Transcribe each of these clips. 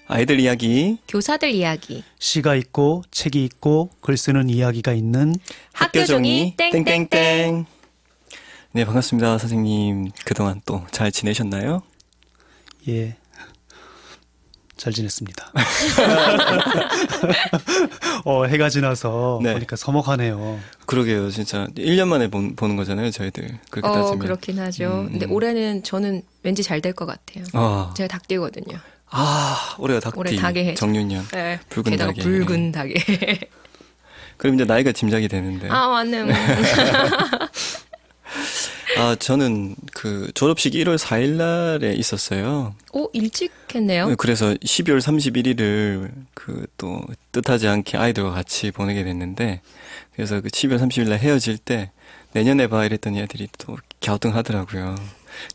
아이들 이야기, 교사들 이야기, 시가 있고 책이 있고 글 쓰는 이야기가 있는 학교종이 땡땡땡. 네, 반갑습니다. 선생님, 그동안 또 잘 지내셨나요? 예, 잘 지냈습니다. 해가 지나서 네. 보니까 서먹하네요. 그러게요. 진짜 1년 만에 보는 거잖아요, 저희들. 그렇게 따지면. 그렇긴 하죠. 근데 올해는 저는 왠지 잘 될 것 같아요. 제가 닭띠거든요. 올해가 닭띠. 올해 닭의 해죠. 정윤년. 네, 붉은 게다가 닭의 붉은 닭의 해. 그럼 이제 나이가 짐작이 되는데. 맞네요. 저는 그 졸업식이 1월 4일 날에 있었어요. 일찍 했네요. 네, 그래서 12월 31일을 그 또 뜻하지 않게 아이들과 같이 보내게 됐는데, 그래서 그 12월 30일 날 헤어질 때 내년에 봐 이랬더니 애들이 또 갸우뚱하더라고요.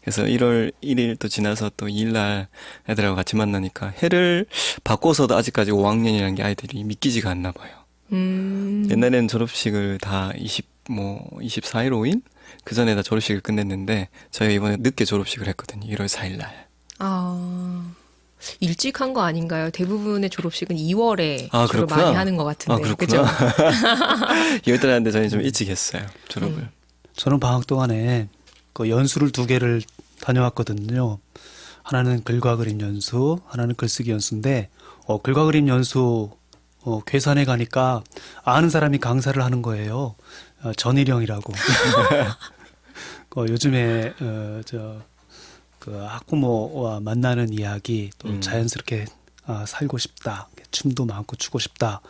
그래서 1월 1일 또 지나서 또 2일 날 애들하고 같이 만나니까 해를 바꿔서도 아직까지 5학년이라는 게 아이들이 믿기지가 않나 봐요. 옛날에는 졸업식을 다 24일, 5일? 그 전에 다 졸업식을 끝냈는데 저희가 이번에 늦게 졸업식을 했거든요. 1월 4일 날. 일찍 한 거 아닌가요? 대부분의 졸업식은 2월에 주로 그렇구나. 많이 하는 것 같은데. 그렇구나. 2월달에 하는데 저희 좀 일찍 했어요. 졸업을. 저는 방학 동안에 그 연수를 2개를 다녀왔거든요. 하나는 글과 그림 연수, 하나는 글쓰기 연수인데 글과 그림 연수 괴산에 가니까 아는 사람이 강사를 하는 거예요. 전일영이라고. 요즘에 그 학부모와 만나는 이야기, 또 자연스럽게 살고 싶다, 춤도 많고 추고 싶다,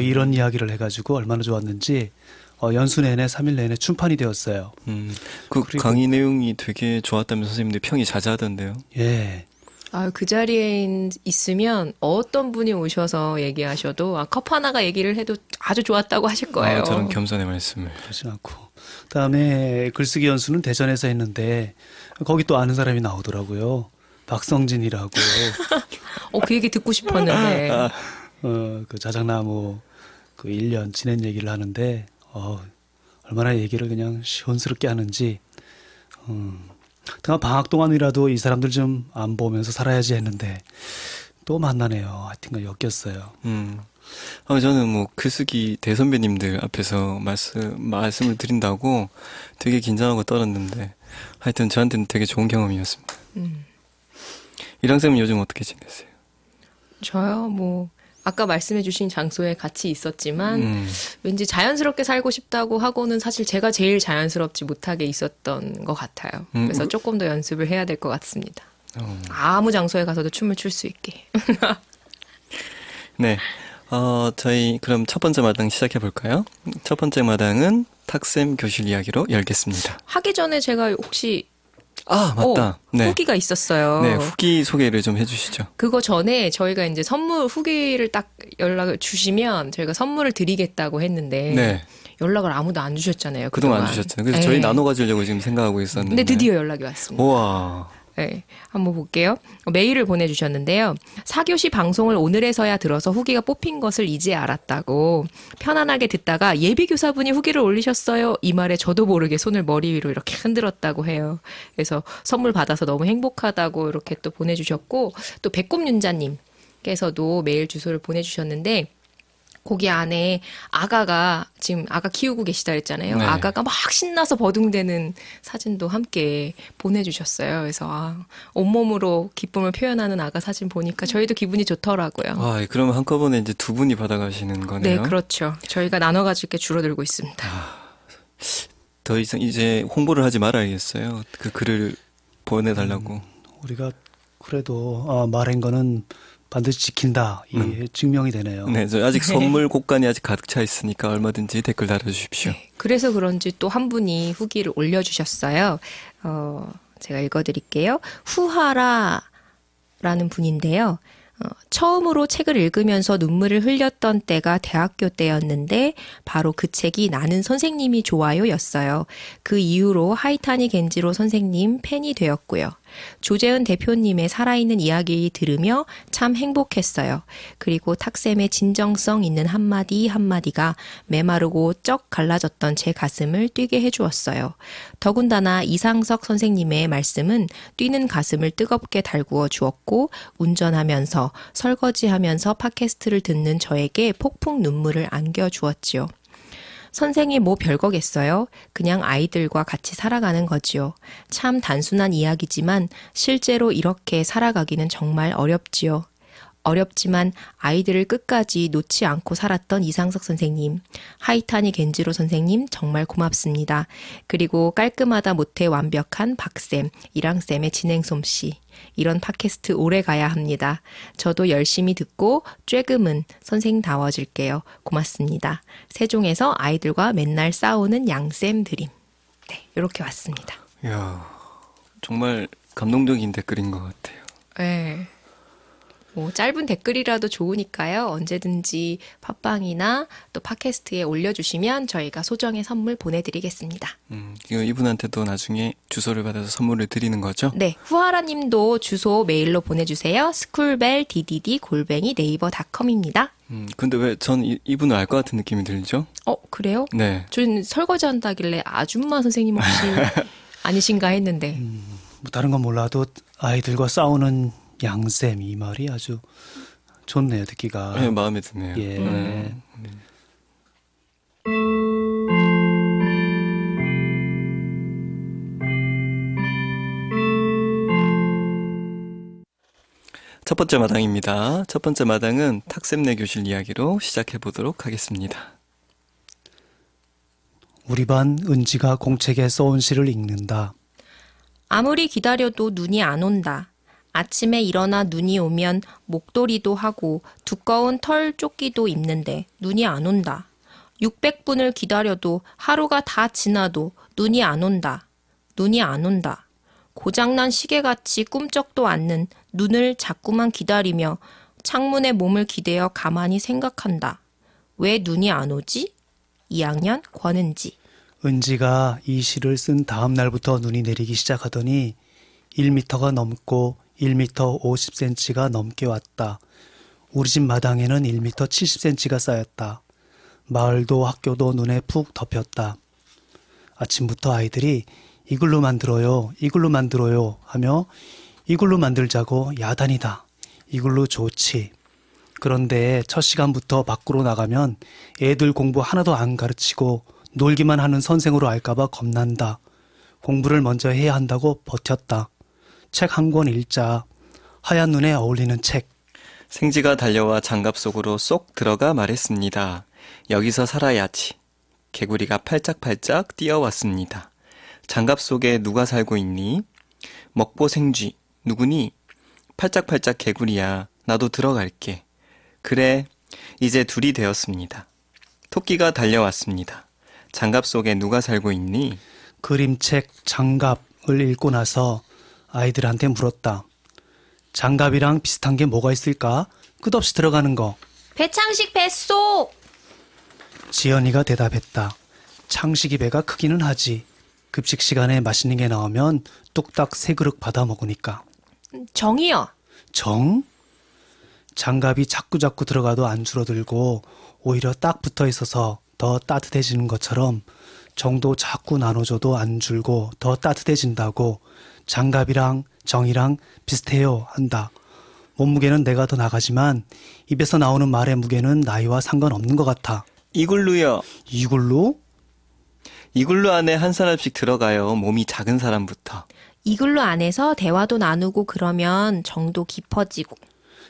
이런 이야기를 해가지고 얼마나 좋았는지 연수 내내 3일 내내 춤판이 되었어요. 그 강의 내용이 되게 좋았다면 선생님들 평이 자자하던데요. 예. 그 자리에 있으면 어떤 분이 오셔서 얘기하셔도 컵 하나가 얘기를 해도 아주 좋았다고 하실 거예요. 저런 겸손의 말씀을. 그렇지 않고. 그다음에 글쓰기 연수는 대전에서 했는데 거기 또 아는 사람이 나오더라고요. 박성진이라고. 그 얘기 듣고 싶었는데. 그 자작나무 그 1년 지낸 얘기를 하는데 얼마나 얘기를 그냥 시원스럽게 하는지. 방학 동안이라도 이 사람들 좀 안 보면서 살아야지 했는데 또 만나네요. 하여튼간 엮였어요. 저는 글쓰기 대선배님들 앞에서 말씀을 드린다고 되게 긴장하고 떨었는데 하여튼 저한테는 되게 좋은 경험이었습니다. 이랑쌤은 요즘 어떻게 지내세요? 저요? 아까 말씀해주신 장소에 같이 있었지만 왠지 자연스럽게 살고 싶다고 하고는 사실 제가 제일 자연스럽지 못하게 있었던 것 같아요. 그래서 조금 더 연습을 해야 될 것 같습니다. 아무 장소에 가서도 춤을 출 수 있게. 네. 저희 그럼 첫 번째 마당 시작해 볼까요? 첫 번째 마당은 탁쌤 교실 이야기로 열겠습니다. 하기 전에 제가 혹시 맞다. 네. 후기가 있었어요. 네, 후기 소개를 좀 해주시죠. 그거 전에 저희가 이제 선물 후기를 딱 연락을 주시면 저희가 선물을 드리겠다고 했는데 네. 연락을 아무도 안 주셨잖아요. 그동안 안 주셨잖아요. 그래서 네. 저희 나눠 가지려고 지금 생각하고 있었는데. 근데 드디어 연락이 왔습니다. 우와. 네, 한번 볼게요. 메일을 보내주셨는데요. 4교시 방송을 오늘에서야 들어서 후기가 뽑힌 것을 이제 알았다고 편안하게 듣다가 예비교사분이 후기를 올리셨어요. 이 말에 저도 모르게 손을 머리 위로 이렇게 흔들었다고 해요. 그래서 선물 받아서 너무 행복하다고 이렇게 또 보내주셨고 또 배꼽윤자님께서도 메일 주소를 보내주셨는데 거기 안에 아가가 지금 아가 키우고 계시다 했잖아요. 네. 아가가 막 신나서 버둥대는 사진도 함께 보내주셨어요. 그래서 온몸으로 기쁨을 표현하는 아가 사진 보니까 저희도 기분이 좋더라고요. 그러면 한꺼번에 이제 두 분이 받아가시는 거네요. 네, 그렇죠. 저희가 나눠가지고 이렇게 줄어들고 있습니다. 더 이상 이제 홍보를 하지 말아야겠어요. 그 글을 보내달라고. 우리가 그래도 말한 거는 반드시 지킨다. 이 증명이 되네요. 네, 저 아직 선물 곡간이 아직 가득 차 있으니까 얼마든지 댓글 달아주십시오. 네, 그래서 그런지 또 한 분이 후기를 올려주셨어요. 제가 읽어드릴게요. 후하라라는 분인데요. 처음으로 책을 읽으면서 눈물을 흘렸던 때가 대학교 때였는데 바로 그 책이 나는 선생님이 좋아요 였어요. 그 이후로 하이타니 겐지로 선생님 팬이 되었고요. 조재은 대표님의 살아있는 이야기 들으며 참 행복했어요. 그리고 탁쌤의 진정성 있는 한마디 한마디가 메마르고 쩍 갈라졌던 제 가슴을 뛰게 해주었어요. 더군다나 이상석 선생님의 말씀은 뛰는 가슴을 뜨겁게 달구어 주었고 운전하면서 설거지하면서 팟캐스트를 듣는 저에게 폭풍 눈물을 안겨주었지요. 선생이 뭐 별거겠어요? 그냥 아이들과 같이 살아가는 거지요. 참 단순한 이야기지만 실제로 이렇게 살아가기는 정말 어렵지요. 어렵지만 아이들을 끝까지 놓지 않고 살았던 이상석 선생님, 하이타니 겐지로 선생님 정말 고맙습니다. 그리고 깔끔하다 못해 완벽한 박쌤, 이랑쌤의 진행 솜씨. 이런 팟캐스트 오래 가야 합니다. 저도 열심히 듣고 쬐금은 선생다워질게요. 고맙습니다. 세종에서 아이들과 맨날 싸우는 양쌤 드림. 네, 이렇게 왔습니다. 이야, 정말 감동적인 댓글인 것 같아요. 네. 뭐 짧은 댓글이라도 좋으니까요. 언제든지 팟빵이나 또 팟캐스트에 올려주시면 저희가 소정의 선물 보내드리겠습니다. 이분한테도 나중에 주소를 받아서 선물을 드리는 거죠? 네. 후아라님도 주소 메일로 보내주세요. schoolbell@네이버.com입니다. 근데 왜 전 이분을 알 것 같은 느낌이 들죠? 그래요? 네. 전 설거지 한다길래 아줌마 선생님 혹시 아니신가 했는데. 뭐 다른 건 몰라도 아이들과 싸우는 양쌤 이 말이 아주 좋네요, 듣기가. 네, 마음에 드네요. 예. 첫 번째 마당입니다. 첫 번째 마당은 탁쌤네 교실 이야기로 시작해 보도록 하겠습니다. 우리 반 은지가 공책에 써온 시를 읽는다. 아무리 기다려도 눈이 안 온다. 아침에 일어나 눈이 오면 목도리도 하고 두꺼운 털 조끼도 입는데 눈이 안 온다. 600분을 기다려도 하루가 다 지나도 눈이 안 온다. 눈이 안 온다. 고장난 시계같이 꿈쩍도 않는 눈을 자꾸만 기다리며 창문에 몸을 기대어 가만히 생각한다. 왜 눈이 안 오지? 2학년 권은지. 은지가 이 시를 쓴 다음 날부터 눈이 내리기 시작하더니 1미터가 넘고 1m 50cm가 넘게 왔다. 우리 집 마당에는 1m 70cm가 쌓였다. 마을도 학교도 눈에 푹 덮였다. 아침부터 아이들이 이글루 만들어요, 이글루 만들어요 하며 이글루 만들자고 야단이다. 이글루 좋지. 그런데 첫 시간부터 밖으로 나가면 애들 공부 하나도 안 가르치고 놀기만 하는 선생으로 알까봐 겁난다. 공부를 먼저 해야 한다고 버텼다. 책 한 권 읽자. 하얀 눈에 어울리는 책. 생지가 달려와 장갑 속으로 쏙 들어가 말했습니다. 여기서 살아야지. 개구리가 팔짝팔짝 뛰어왔습니다. 장갑 속에 누가 살고 있니? 먹보 생쥐. 누구니? 팔짝팔짝 개구리야. 나도 들어갈게. 그래. 이제 둘이 되었습니다. 토끼가 달려왔습니다. 장갑 속에 누가 살고 있니? 그림책 장갑을 읽고 나서 아이들한테 물었다. 장갑이랑 비슷한 게 뭐가 있을까? 끝없이 들어가는 거. 배창식 뱃속! 지연이가 대답했다. 창식이 배가 크기는 하지. 급식 시간에 맛있는 게 나오면 뚝딱 3그릇 받아 먹으니까. 정이요. 정? 장갑이 자꾸자꾸 들어가도 안 줄어들고 오히려 딱 붙어 있어서 더 따뜻해지는 것처럼 정도 자꾸 나눠줘도 안 줄고 더 따뜻해진다고 장갑이랑 정이랑 비슷해요 한다. 몸무게는 내가 더 나가지만 입에서 나오는 말의 무게는 나이와 상관없는 것 같아. 이글루요. 이글루? 이글루 안에 한 사람씩 들어가요. 몸이 작은 사람부터. 이글루 안에서 대화도 나누고 그러면 정도 깊어지고.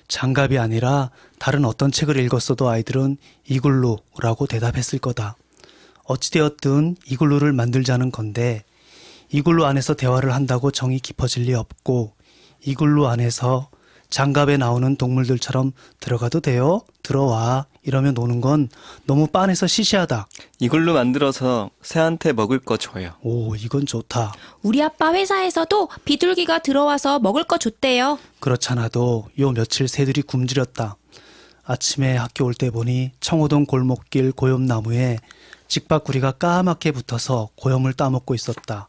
장갑이 아니라 다른 어떤 책을 읽었어도 아이들은 이글루라고 대답했을 거다. 어찌되었든 이글루를 만들자는 건데 이글루 안에서 대화를 한다고 정이 깊어질 리 없고 이글루 안에서 장갑에 나오는 동물들처럼 들어가도 돼요? 들어와. 이러면 노는 건 너무 빤해서 시시하다. 이글루 만들어서 새한테 먹을 거 줘요. 오, 이건 좋다. 우리 아빠 회사에서도 비둘기가 들어와서 먹을 거 줬대요. 그렇잖아도 요 며칠 새들이 굶주렸다. 아침에 학교 올 때 보니 청호동 골목길 고염나무에 직박구리가 까맣게 붙어서 고염을 따먹고 있었다.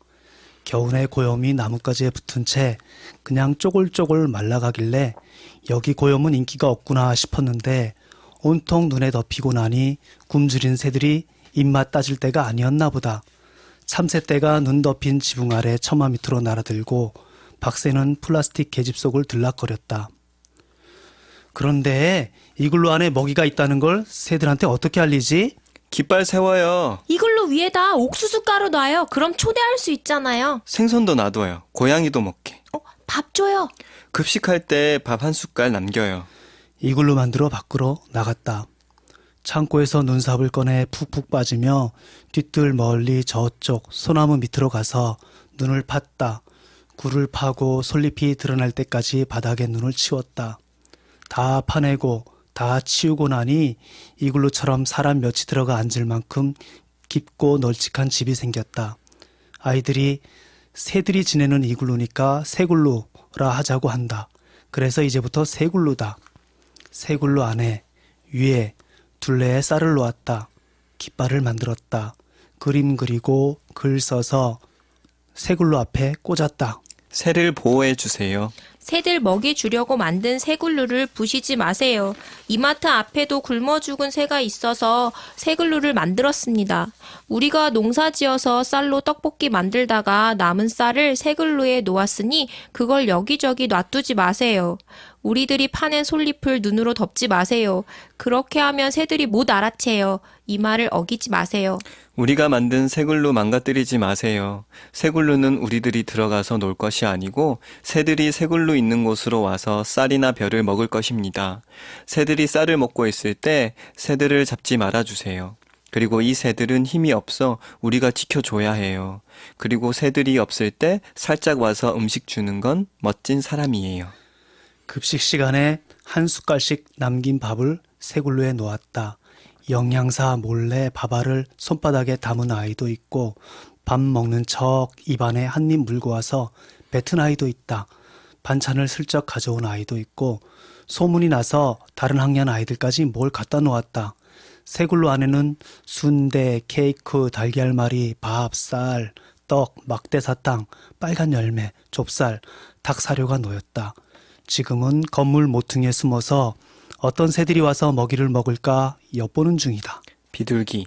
겨우내 고염이 나뭇가지에 붙은 채 그냥 쪼글쪼글 말라가길래 여기 고염은 인기가 없구나 싶었는데 온통 눈에 덮이고 나니 굶주린 새들이 입맛 따질 때가 아니었나 보다. 참새떼가 눈 덮인 지붕 아래 처마 밑으로 날아들고 박새는 플라스틱 계집 속을 들락거렸다. 그런데 이글루 안에 먹이가 있다는 걸 새들한테 어떻게 알리지? 깃발 세워요. 이걸로 위에다 옥수수 가루 놔요. 그럼 초대할 수 있잖아요. 생선도 놔둬요. 고양이도 먹게. 밥 줘요. 급식할 때 밥 한 숟갈 남겨요. 이글루 만들어 밖으로 나갔다. 창고에서 눈삽을 꺼내 푹푹 빠지며 뒤뜰 멀리 저쪽 소나무 밑으로 가서 눈을 팠다. 굴을 파고 솔잎이 드러날 때까지 바닥에 눈을 치웠다. 다 파내고 다 치우고 나니 이글루처럼 사람 몇이 들어가 앉을 만큼 깊고 널찍한 집이 생겼다. 아이들이 새들이 지내는 이글루니까 새굴루라 하자고 한다. 그래서 이제부터 새굴루다. 새굴루 안에 위에 둘레에 쌀을 놓았다. 깃발을 만들었다. 그림 그리고 글 써서 새굴루 앞에 꽂았다. 새를 보호해 주세요. 새들 먹이 주려고 만든 새굴루를 부시지 마세요. 이마트 앞에도 굶어 죽은 새가 있어서 새굴루를 만들었습니다. 우리가 농사지어서 쌀로 떡볶이 만들다가 남은 쌀을 새굴루에 놓았으니 그걸 여기저기 놔두지 마세요. 우리들이 파낸 솔잎을 눈으로 덮지 마세요. 그렇게 하면 새들이 못 알아채요. 이 말을 어기지 마세요. 우리가 만든 새굴루 망가뜨리지 마세요. 새굴루는 우리들이 들어가서 놀 것이 아니고 새들이 새굴루 있는 곳으로 와서 쌀이나 벼를 먹을 것입니다. 새들이 쌀을 먹고 있을 때 새들을 잡지 말아주세요. 그리고 이 새들은 힘이 없어 우리가 지켜줘야 해요. 그리고 새들이 없을 때 살짝 와서 음식 주는 건 멋진 사람이에요. 급식 시간에 한 숟갈씩 남긴 밥을 새굴루에 놓았다. 영양사 몰래 밥알을 손바닥에 담은 아이도 있고 밥 먹는 척 입안에 한 입 물고 와서 뱉은 아이도 있다. 반찬을 슬쩍 가져온 아이도 있고 소문이 나서 다른 학년 아이들까지 뭘 갖다 놓았다. 새굴루 안에는 순대, 케이크, 달걀말이, 밥, 쌀, 떡, 막대사탕, 빨간 열매, 좁쌀, 닭 사료가 놓였다. 지금은 건물 모퉁이에 숨어서 어떤 새들이 와서 먹이를 먹을까 엿보는 중이다. 비둘기.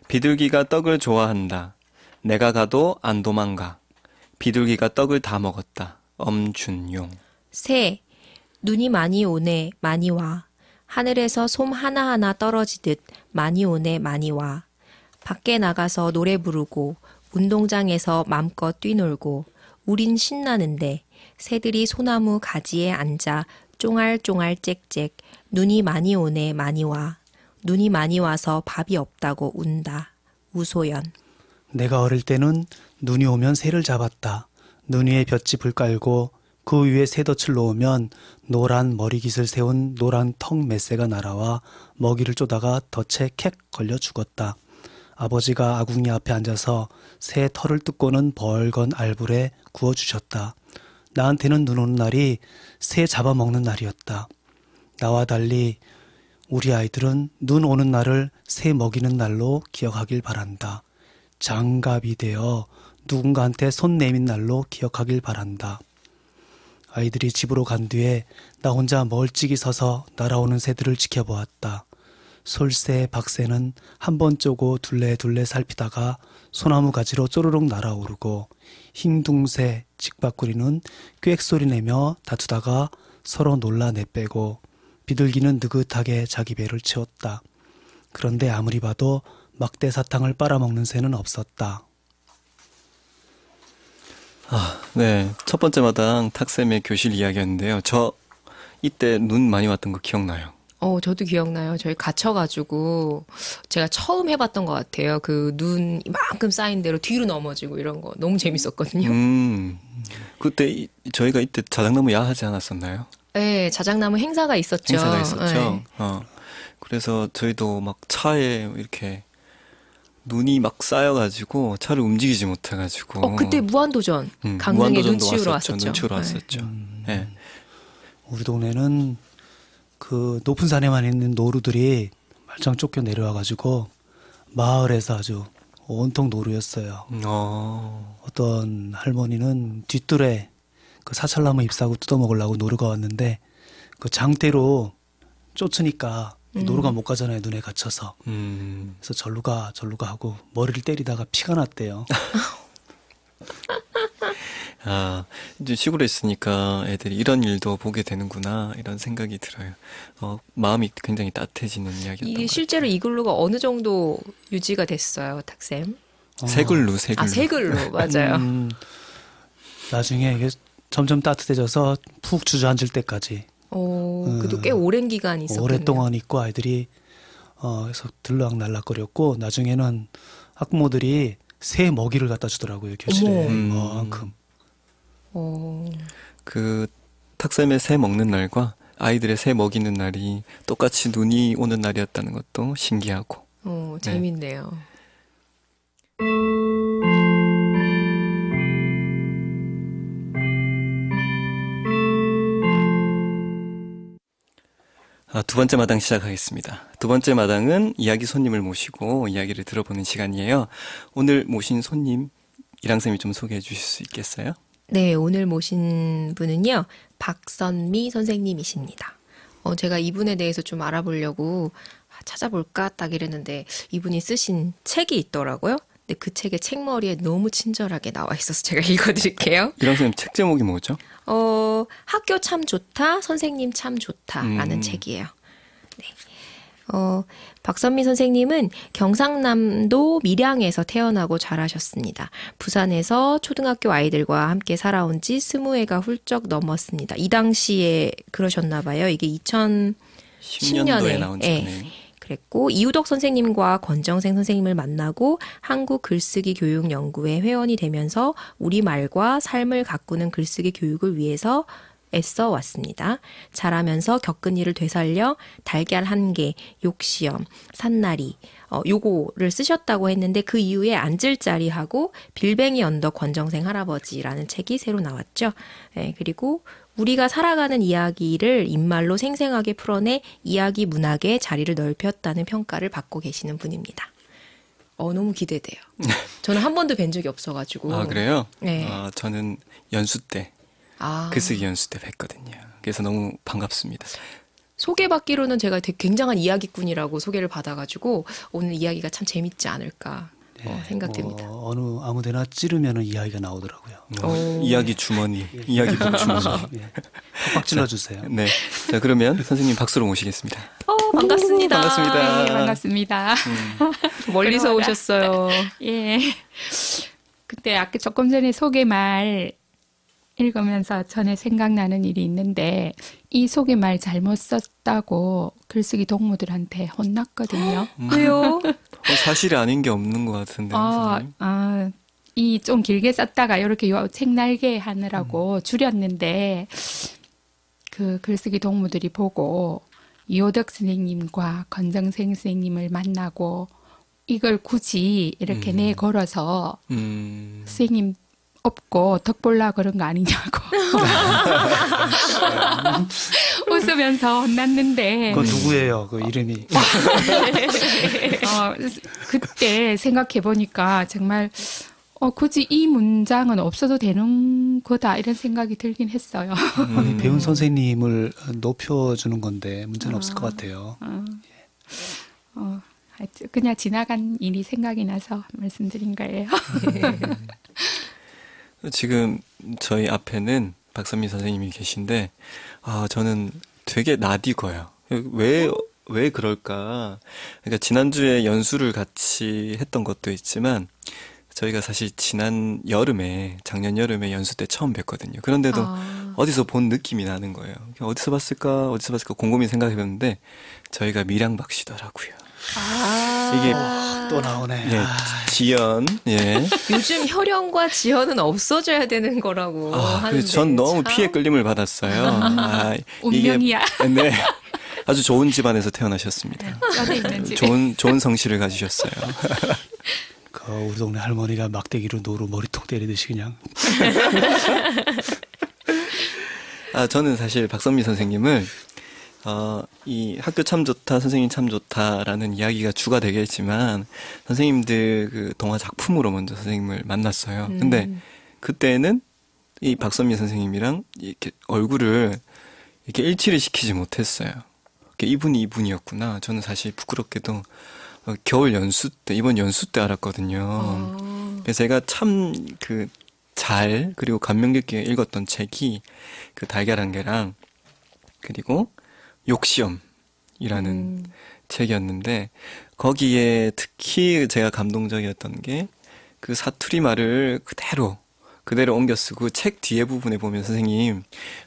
비둘기가 떡을 좋아한다. 내가 가도 안 도망가. 비둘기가 떡을 다 먹었다. 엄준용. 새, 눈이 많이 오네, 많이 와. 하늘에서 솜 하나하나 떨어지듯 많이 오네, 많이 와. 밖에 나가서 노래 부르고 운동장에서 맘껏 뛰놀고 우린 신나는데 새들이 소나무 가지에 앉아 쫑알쫑알 짹짹 눈이 많이 오네, 많이 와. 눈이 많이 와서 밥이 없다고 운다. 우소연. 내가 어릴 때는 눈이 오면 새를 잡았다. 눈 위에 볏짚을 깔고 그 위에 새덫을 놓으면 노란 머리깃을 세운 노란 턱 맷새가 날아와 먹이를 쪼다가 덫에 캑 걸려 죽었다. 아버지가 아궁이 앞에 앉아서 새 털을 뜯고는 벌건 알불에 구워주셨다. 나한테는 눈 오는 날이 새 잡아먹는 날이었다. 나와 달리 우리 아이들은 눈 오는 날을 새 먹이는 날로 기억하길 바란다. 장갑이 되어 누군가한테 손 내민 날로 기억하길 바란다. 아이들이 집으로 간 뒤에 나 혼자 멀찍이 서서 날아오는 새들을 지켜보았다. 솔새, 박새는 한 번 쪼고 둘레둘레 살피다가 소나무 가지로 쪼르륵 날아오르고 흰둥새, 직박구리는 꽥소리 내며 다투다가 서로 놀라 내빼고 비둘기는 느긋하게 자기 배를 채웠다. 그런데 아무리 봐도 막대사탕을 빨아먹는 새는 없었다. 네. 첫 번째 마당 탁쌤의 교실 이야기였는데요. 저 이때 눈 많이 왔던 거 기억나요? 저도 기억나요. 저희 갇혀가지고 제가 처음 해봤던 것 같아요. 그 눈 이만큼 쌓인 대로 뒤로 넘어지고 이런 거 너무 재밌었거든요. 그때 저희가 이때 자작나무 야하지 않았었나요? 네, 자작나무 행사가 있었죠. 행사가 있었죠. 네. 그래서 저희도 막 차에 이렇게 눈이 막 쌓여가지고 차를 움직이지 못해가지고. 그때 무한도전 강릉에 무한도전도 눈 치우러 왔었죠. 왔었죠. 눈 치우러 왔었죠. 네. 우리 동네는 그 높은 산에만 있는 노루들이 말짱 쫓겨 내려와가지고 마을에서 아주 온통 노루였어요. 어떤 할머니는 뒷뜰에 그 사찰나무 잎사구 뜯어먹으려고 노루가 왔는데 그 장대로 쫓으니까 노루가 못 가잖아요. 눈에 갇혀서. 그래서 절로 가 하고 머리를 때리다가 피가 났대요. 아, 이제 시골에 있으니까 애들이 이런 일도 보게 되는구나 이런 생각이 들어요. 마음이 굉장히 따뜻해지는 이야기였던 이게 것 실제로 이 글루가 어느 정도 유지가 됐어요, 탁쌤? 같아요. 새 글루. 아, 새 글루 맞아요. 나중에 이게 점점 따뜻해져서 푹 주저앉을 때까지 그래도 꽤 오랜 기간이 있었군요. 오랫동안 있고 아이들이 그래서 들락날락거렸고 나중에는 학부모들이 새 먹이를 갖다 주더라고요, 교실에. 이만큼. 그 탁쌤의 새 먹는 날과 아이들의 새 먹이는 날이 똑같이 눈이 오는 날이었다는 것도 신기하고. 재밌네요. 두 번째 마당 시작하겠습니다. 두 번째 마당은 이야기 손님을 모시고 이야기를 들어보는 시간이에요. 오늘 모신 손님 이랑쌤이 좀 소개해 주실 수 있겠어요? 네, 오늘 모신 분은요, 박선미 선생님이십니다. 제가 이분에 대해서 좀 알아보려고 찾아볼까 딱 이랬는데 이분이 쓰신 책이 있더라고요. 근데 그 책의 책머리에 너무 친절하게 나와 있어서 제가 읽어드릴게요. 이랑쌤 책 제목이 뭐죠? 학교 참 좋다, 선생님 참 좋다라는 책이에요. 네. 박선미 선생님은 경상남도 밀양에서 태어나고 자라셨습니다. 부산에서 초등학교 아이들과 함께 살아온 지 20해가 훌쩍 넘었습니다. 이 당시에 그러셨나 봐요. 이게 2010년도에 나온 책이네요. 그랬고 이우덕 선생님과 권정생 선생님을 만나고 한국 글쓰기 교육 연구회 회원이 되면서 우리말과 삶을 가꾸는 글쓰기 교육을 위해서 애써 왔습니다. 자라면서 겪은 일을 되살려 달걀 1개, 욕시험, 산나리 요거를 쓰셨다고 했는데 그 이후에 앉을 자리하고 빌뱅이 언덕 권정생 할아버지라는 책이 새로 나왔죠. 네, 그리고 우리가 살아가는 이야기를 입말로 생생하게 풀어내 이야기 문학에 자리를 넓혔다는 평가를 받고 계시는 분입니다. 너무 기대돼요. 저는 한 번도 뵌 적이 없어가지고. 아, 그래요? 네. 저는 연수 때 글쓰기 연수 때 뵀거든요. 그래서 너무 반갑습니다. 소개받기로는 제가 되게 굉장한 이야기꾼이라고 소개를 받아가지고 오늘 이야기가 참 재밌지 않을까 생각됩니다. 아무데나 찌르면 이야기가 나오더라고요. 이야기 주머니, 이야기 북 주머니. 팍팍 찔러주세요. 네. 자, 그러면 선생님 박수로 모시겠습니다. 반갑습니다. 반갑습니다. 네, 반갑습니다. 멀리서 오셨어요. 예. 그때 아까 조금 전에 소개말 읽으면서 전에 생각나는 일이 있는데 이 소개말 잘못 썼다고 글쓰기 동무들한테 혼났거든요. 왜요? 사실이 아닌 게 없는 것 같은데. 선생님. 이 좀 길게 썼다가 이렇게 책 날개 하느라고 줄였는데 그 글쓰기 동무들이 보고 이호덕 선생님과 권정생 선생님을 만나고 이걸 굳이 이렇게 내걸어서 선생님 없고 덕볼라 그런 거 아니냐고 웃으면서 혼났는데 그건 누구예요? 그 이름이. 그때 생각해 보니까 정말 굳이 이 문장은 없어도 되는 거다 이런 생각이 들긴 했어요. 배운 선생님을 높여주는 건데 문제는 없을 것 같아요. 그냥 지나간 일이 생각이 나서 말씀드린 거예요. 지금 저희 앞에는 박선미 선생님이 계신데 저는 되게 낯익어요. 왜 그럴까? 그러니까 지난주에 연수를 같이 했던 것도 있지만 저희가 사실 작년 여름에 연수 때 처음 뵀거든요. 그런데도 어디서 본 느낌이 나는 거예요. 어디서 봤을까 곰곰이 생각해봤는데 저희가 밀양박씨더라고요. 이게 또 나오네. 예, 지연. 예. 요즘 혈연과 지연은 없어져야 되는 거라고 하는데. 그래서 전 너무 피해 끌림을 받았어요. 운명이야. 네. 아주 좋은 집안에서 태어나셨습니다. 뼈대 있는 집. 좋은 성씨를 가지셨어요. 우리 동네 할머니가 막대기로 노루 머리통 때리듯이 그냥. 저는 사실 박선미 선생님을 이 학교 참 좋다, 선생님 참 좋다라는 이야기가 주가 되겠지만, 선생님들 그 동화 작품으로 먼저 선생님을 만났어요. 근데 그때는 이 박선미 선생님이랑 이렇게 얼굴을 이렇게 일치를 시키지 못했어요. 이분이 이분이었구나. 저는 사실 부끄럽게도 겨울 연수 때, 이번 연수 때 알았거든요. 그래서 제가 참 그리고 감명 깊게 읽었던 책이 그 달걀 한 개랑 그리고 욕시험이라는 책이었는데 거기에 특히 제가 감동적이었던 게 그 사투리 말을 그대로 옮겨 쓰고 책 뒤에 부분에 보면 선생님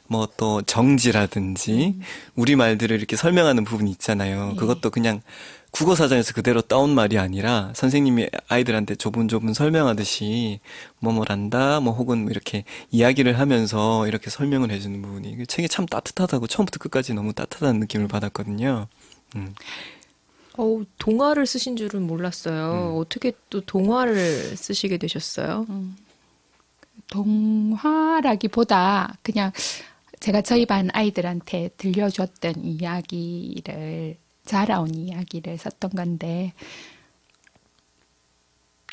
뭐 또 정지라든지 우리말들을 이렇게 설명하는 부분이 있잖아요. 그것도 그냥 국어사전에서 그대로 따온 말이 아니라 선생님이 아이들한테 조분조분 설명하듯이 뭐뭐란다 뭐 혹은 뭐 이렇게 이야기를 하면서 이렇게 설명을 해주는 부분이 그 책이 참 따뜻하다고 처음부터 끝까지 너무 따뜻한 느낌을 받았거든요. 동화를 쓰신 줄은 몰랐어요. 어떻게 또 동화를 쓰시게 되셨어요? 동화라기보다 그냥 제가 저희 반 아이들한테 들려줬던 이야기를 자라온 이야기를 썼던 건데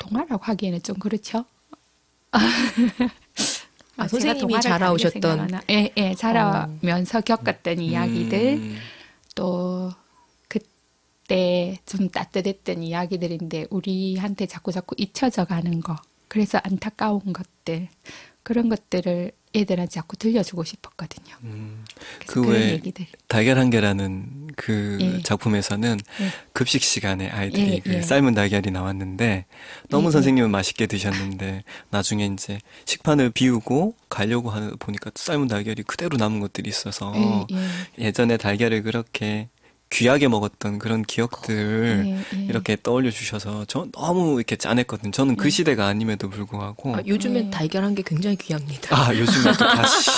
동화라고 하기에는 좀 그렇죠. 선생님이 자라오셨던 자라면서 겪었던 이야기들 또 그때 좀 따뜻했던 이야기들인데 우리한테 자꾸 잊혀져 가는 거 그래서 안타까운 것들 그런 것들을 애들한테 자꾸 들려주고 싶었거든요. 그 그런 외 얘기들. 달걀 한 개라는 그 작품에서는 급식 시간에 아이들이 그 삶은 달걀이 나왔는데 너무 선생님은 맛있게 드셨는데 나중에 이제 식판을 비우고 가려고 보니까 삶은 달걀이 그대로 남은 것들이 있어서 예전에 달걀을 그렇게 귀하게 먹었던 그런 기억들 이렇게 떠올려 주셔서 저 너무 이렇게 짠했거든요. 저는 그 시대가 아님에도 불구하고 요즘엔 달걀 한 게 굉장히 귀합니다. 요즘에 또 다시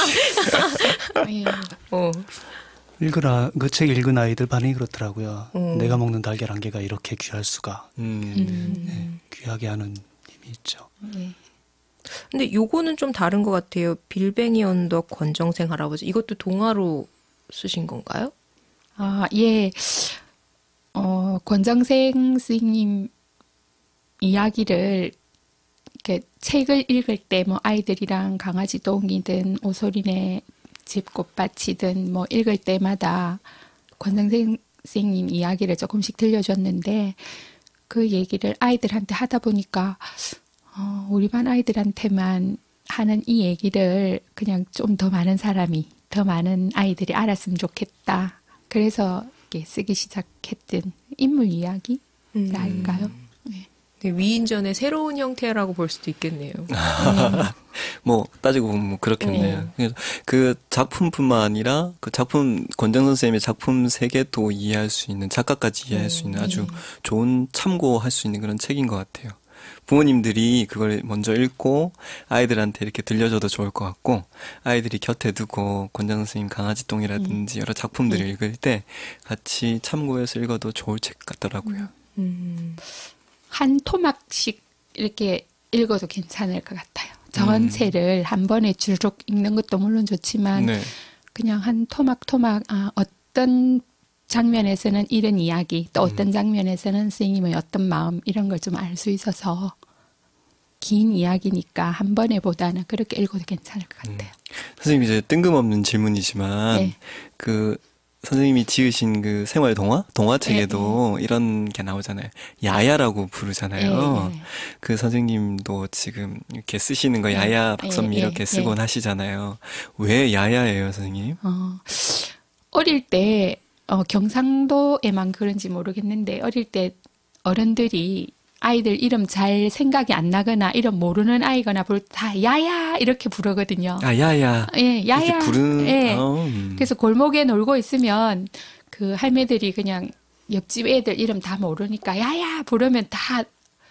그 책 읽은 아이들 반응이 그렇더라고요. 내가 먹는 달걀 한 개가 이렇게 귀할 수가. 귀하게 하는 힘이 있죠. 근데 요거는 좀 다른 것 같아요. 빌뱅이 언덕 권정생 할아버지. 이것도 동화로 쓰신 건가요? 권정생 스님 이야기를 이렇게 책을 읽을 때 뭐 아이들이랑 강아지 똥이든 오소리네 집 꽃밭이든 뭐 읽을 때마다 권정생 스님 이야기를 조금씩 들려줬는데 그 얘기를 아이들한테 하다 보니까 우리 반 아이들한테만 하는 이 얘기를 그냥 좀 더 많은 사람이 더 많은 아이들이 알았으면 좋겠다. 그래서 이렇게 쓰기 시작했던 인물 이야기랄까요? 위인전의 새로운 형태라고 볼 수도 있겠네요. 뭐 따지고 보면 뭐 그렇겠네요. 그 작품뿐만 아니라 그 작품 권정선 선생님의 작품 세계도 이해할 수 있는 작가까지 이해할 수 있는 아주 좋은 참고할 수 있는 그런 책인 것 같아요. 부모님들이 그걸 먼저 읽고 아이들한테 이렇게 들려줘도 좋을 것 같고 아이들이 곁에 두고 권정 선생님 강아지똥이라든지 여러 작품들을 읽을 때 같이 참고해서 읽어도 좋을 책 같더라고요. 한 토막씩 이렇게 읽어도 괜찮을 것 같아요. 전체를 한 번에 주룩 읽는 것도 물론 좋지만 그냥 한 토막 어떤 장면에서는 이런 이야기, 또 어떤 장면에서는 선생님의 어떤 마음 이런 걸 좀 알 수 있어서 긴 이야기니까 한 번에 보다는 그렇게 읽어도 괜찮을 것 같아요. 선생님 이제 뜬금없는 질문이지만 그 선생님이 지으신 그 생활 동화책에도 이런 게 나오잖아요. 야야라고 부르잖아요. 그 선생님도 지금 이렇게 쓰시는 거 야야 박선미 이렇게 쓰곤 하시잖아요. 왜 야야예요, 선생님? 어릴 때 경상도에만 그런지 모르겠는데 어릴 때 어른들이 아이들 이름 잘 생각이 안 나거나 이름 모르는 아이거나 볼 때 다 야야 이렇게 부르거든요. 야야. 야야. 부르는. 그래서 골목에 놀고 있으면 그 할매들이 그냥 옆집 애들 이름 다 모르니까 야야 부르면 다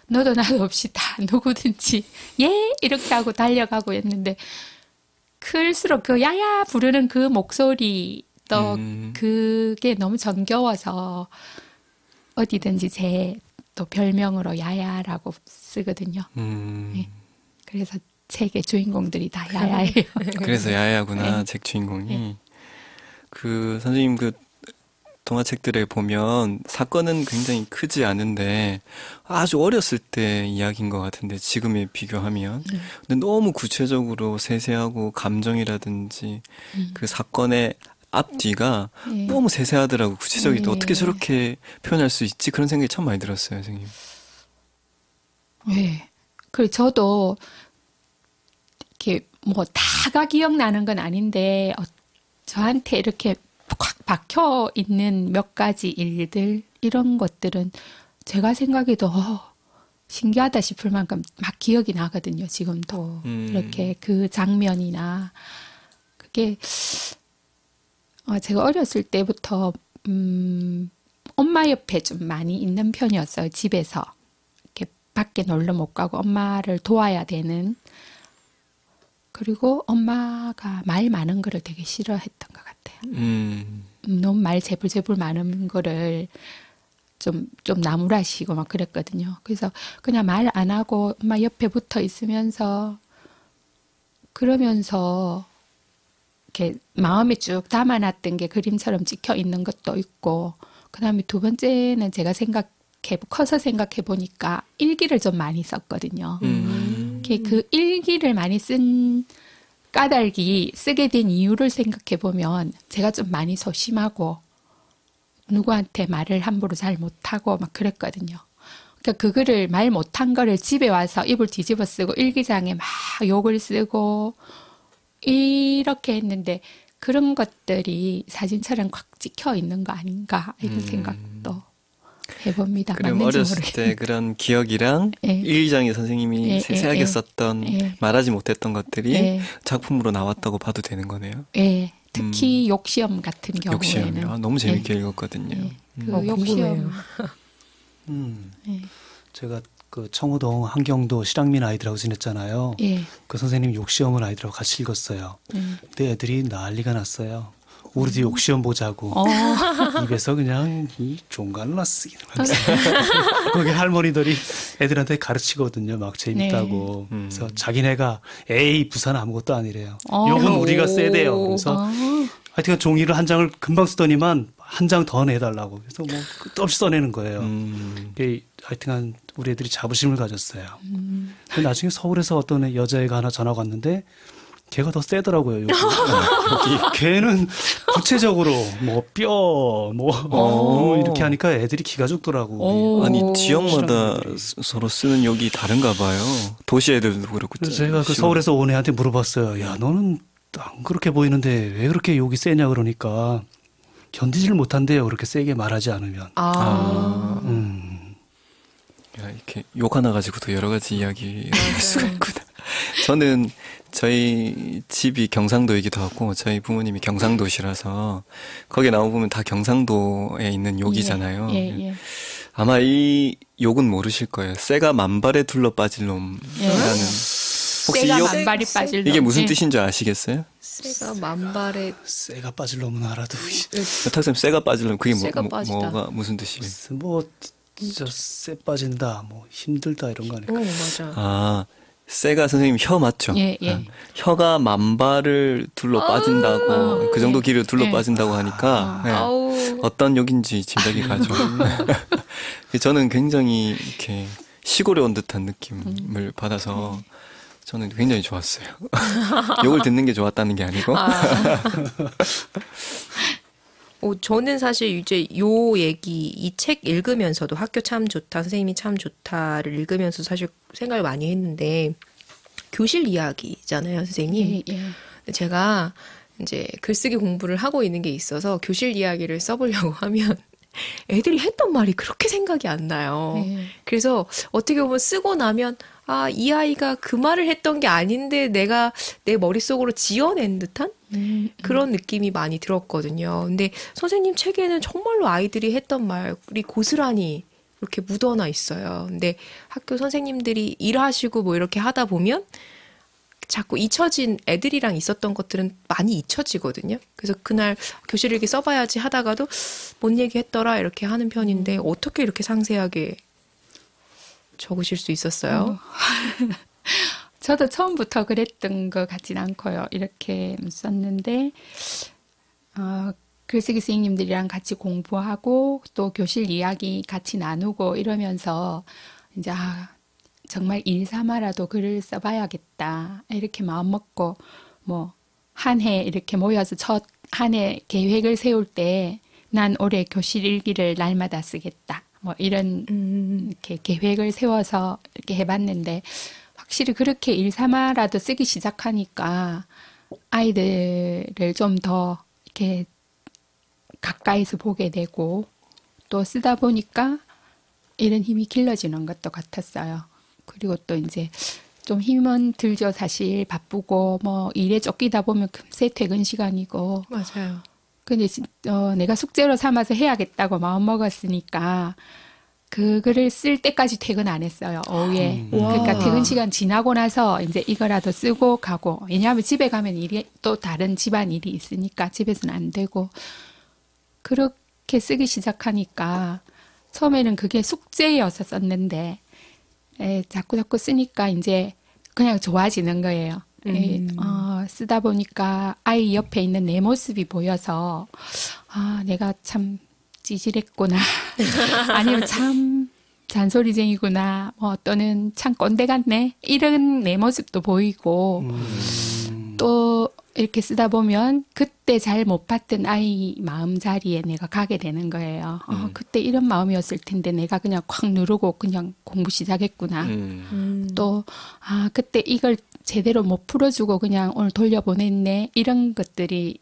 너도 나도 없이 다 누구든지 예 이렇게 하고 달려가고 했는데 클수록 그 야야 부르는 그 목소리 또 그게 너무 정겨워서 어디든지 제 또 별명으로 야야라고 쓰거든요. 그래서 책의 주인공들이 다 야야예요. 그래서 야야구나 책 주인공이. 그 선생님 그 동화책들에 보면 사건은 굉장히 크지 않은데 아주 어렸을 때 이야기인 것 같은데 지금에 비교하면 근데 너무 구체적으로 세세하고 감정이라든지 그 사건의 앞뒤가 예. 너무 세세하더라고. 구체적이고 예. 어떻게 저렇게 표현할 수 있지? 그런 생각이 참 많이 들었어요, 선생님. 네. 그리고 저도 이렇게 뭐 다가 기억나는 건 아닌데 저한테 이렇게 꽉 박혀 있는 몇 가지 일들 이런 것들은 제가 생각해도 신기하다 싶을 만큼 막 기억이 나거든요. 지금도 이렇게 그 장면이나 그게 제가 어렸을 때부터 엄마 옆에 좀 많이 있는 편이었어요. 집에서 이렇게 밖에 놀러 못 가고 엄마를 도와야 되는. 그리고 엄마가 말 많은 거를 되게 싫어했던 것 같아요. 너무 말 재불재불 많은 거를 좀 나무라시고 막 그랬거든요. 그래서 그냥 말 안 하고 엄마 옆에 붙어 있으면서 그러면서 이렇게 마음에 쭉 담아놨던 게 그림처럼 찍혀 있는 것도 있고, 그 다음에 두 번째는 제가 커서 생각해 보니까 일기를 좀 많이 썼거든요. 그 일기를 많이 쓴 까닭이 쓰게 된 이유를 생각해 보면 제가 좀 많이 소심하고 누구한테 말을 함부로 잘 못하고 막 그랬거든요. 그러니까 그거를 말 못한 거를 집에 와서 이불 뒤집어 쓰고 일기장에 막 욕을 쓰고 이렇게 했는데 그런 것들이 사진처럼 꽉 찍혀 있는 거 아닌가 이런 생각도 해봅니다. 그럼 맞는지 어렸을 모르겠네요. 때 그런 기억이랑 예. 일기장에 선생님이 예, 세세하게 예, 썼던 예. 말하지 못했던 것들이 예. 작품으로 나왔다고 봐도 되는 거네요. 예, 특히 욕시험 같은 경우에는 욕시험이요. 너무 재밌게 읽었거든요. 예, 그 궁금해요. 욕시험 예. 제가 그 청호동 한경도 실향민 아이들하고 지냈잖아요. 예. 그 선생님 욕시험을 아이들하고 같이 읽었어요. 근데 애들이 난리가 났어요. 우리도 욕시험 보자고. 입에서 그냥 이 종간나 쓰기. 거기 할머니들이 애들한테 가르치거든요. 막 재밌다고. 네. 그래서 자기네가 에이 부산 아무것도 아니래요. 어. 욕은 우리가 세대요. 그래서 하여튼 종이를 한 장을 금방 쓰더니만 한 장 더 내달라고. 그래서 뭐 끝도 없이 써내는 거예요. 하여튼 우리 애들이 자부심을 가졌어요. 근데 나중에 서울에서 어떤 여자애가 하나 전화가 왔는데 걔가 더 세더라고요. 여기. 걔는 구체적으로 뭐 뼈, 뭐 이렇게 하니까 애들이 기가 죽더라고. 아니 지역마다 서로 쓰는 욕이 다른가 봐요. 도시 애들도 그렇고. 그래서 제가 그 서울에서 온 애한테 물어봤어요. 야, 너는 안 그렇게 보이는데 왜 그렇게 욕이 세냐 그러니까 견디지를 못한대요. 그렇게 세게 말하지 않으면. 야, 이렇게 욕 하나 가지고도 여러 가지 이야기를 할 수가 있구나. 저는 저희 집이 경상도이기도 하고 저희 부모님이 경상도시라서 거기에 나오면 다 경상도에 있는 욕이잖아요. 예. 아마 이 욕은 모르실 거예요. 쇠가 만발에 둘러 빠질 놈이라는. 혹시 쇠가 이 욕, 만발이 빠질 놈. 이게 무슨 예. 뜻인 줄 아시겠어요? 새가 만발에 쇠가 빠질 놈은 알아도 탁쌤 쇠가 빠질 놈 그게 쇠가 빠지다. 뭐가 무슨 뜻이에요? 쇠 빠진다, 뭐 힘들다 이런 거 아닐까? 맞아. 아, 쇠가 선생님 혀 맞죠? 예. 혀가 만발을 둘러 빠진다고 그 정도 길이로 둘러 예. 빠진다고 하니까 예. 아우. 어떤 욕인지 짐작이 가죠. 저는 굉장히 이렇게 시골에 온 듯한 느낌을 받아서 저는 굉장히 좋았어요. 욕을 듣는 게 좋았다는 게 아니고. 저는 사실 이제 요 얘기, 이 책 읽으면서도 학교 참 좋다, 선생님이 참 좋다를 읽으면서 사실 생각을 많이 했는데, 교실 이야기잖아요, 선생님. 예. 제가 이제 글쓰기 공부를 하고 있는 게 있어서 교실 이야기를 써보려고 하면 애들이 했던 말이 그렇게 생각이 안 나요. 그래서 어떻게 보면 쓰고 나면 이 아이가 그 말을 했던 게 아닌데 내가 내 머릿속으로 지어낸 듯한 그런 느낌이 많이 들었거든요. 근데 선생님 책에는 정말로 아이들이 했던 말이 고스란히 이렇게 묻어나 있어요. 근데 학교 선생님들이 일하시고 뭐 이렇게 하다 보면 자꾸 잊혀진 애들이랑 있었던 것들은 많이 잊혀지거든요. 그래서 그날 교실 일기 써봐야지 하다가도 뭔 얘기했더라 이렇게 하는 편인데 어떻게 이렇게 상세하게 적으실 수 있었어요? 저도 처음부터 그랬던 것 같진 않고요. 이렇게 썼는데 글쓰기 선생님들이랑 같이 공부하고 또 교실 이야기 같이 나누고 이러면서 이제 정말 일삼아라도 글을 써봐야겠다 이렇게 마음 먹고 뭐 한 해 이렇게 모여서 첫 한 해 계획을 세울 때 난 올해 교실 일기를 날마다 쓰겠다 뭐 이런 이렇게 계획을 세워서 이렇게 해봤는데 확실히 그렇게 일삼아라도 쓰기 시작하니까 아이들을 좀 더 이렇게 가까이서 보게 되고 또 쓰다 보니까 이런 힘이 길러지는 것도 같았어요. 그리고 또 이제 좀 힘은 들죠. 사실 바쁘고 뭐 일에 쫓기다 보면 금세 퇴근 시간이고. 맞아요. 근데 내가 숙제로 삼아서 해야겠다고 마음 먹었으니까 그 글을 쓸 때까지 퇴근 안 했어요. 오후에. 그러니까 퇴근 시간 지나고 나서 이제 이거라도 쓰고 가고. 왜냐하면 집에 가면 일이 또 다른 집안 일이 있으니까 집에서는 안 되고. 그렇게 쓰기 시작하니까 처음에는 그게 숙제여서 썼는데 자꾸 쓰니까 이제 그냥 좋아지는 거예요. 쓰다 보니까 아이 옆에 있는 내 모습이 보여서 내가 참 찌질했구나. 아니면 참 잔소리쟁이구나. 뭐 또는 참 꼰대 같네. 이런 내 모습도 보이고 또 이렇게 쓰다 보면 그때 잘 못 봤던 아이 마음 자리에 내가 가게 되는 거예요. 그때 이런 마음이었을 텐데 내가 그냥 콱 누르고 그냥 공부 시작했구나. 또 그때 이걸 제대로 못 풀어주고 그냥 오늘 돌려보냈네. 이런 것들이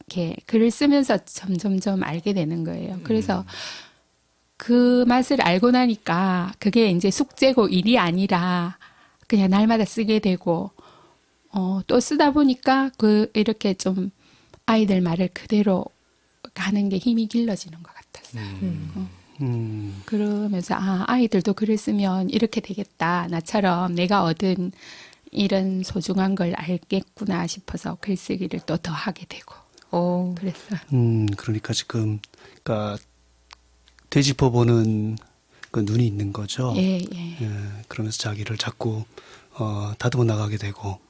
이렇게 글을 쓰면서 점점점 알게 되는 거예요. 그래서 그 맛을 알고 나니까 그게 이제 숙제고 일이 아니라 그냥 날마다 쓰게 되고 또 쓰다 보니까 이렇게 좀 아이들 말을 그대로 가는 게 힘이 길러지는 것 같았어요. 그러면서 아이들도 글을 쓰면 이렇게 되겠다. 나처럼 내가 얻은 이런 소중한 걸 알겠구나 싶어서 글쓰기를 또 더 하게 되고 그랬어요. 그러니까 지금 그러니까 되짚어보는 그 눈이 있는 거죠. 예. 그러면서 자기를 자꾸 다듬어 나가게 되고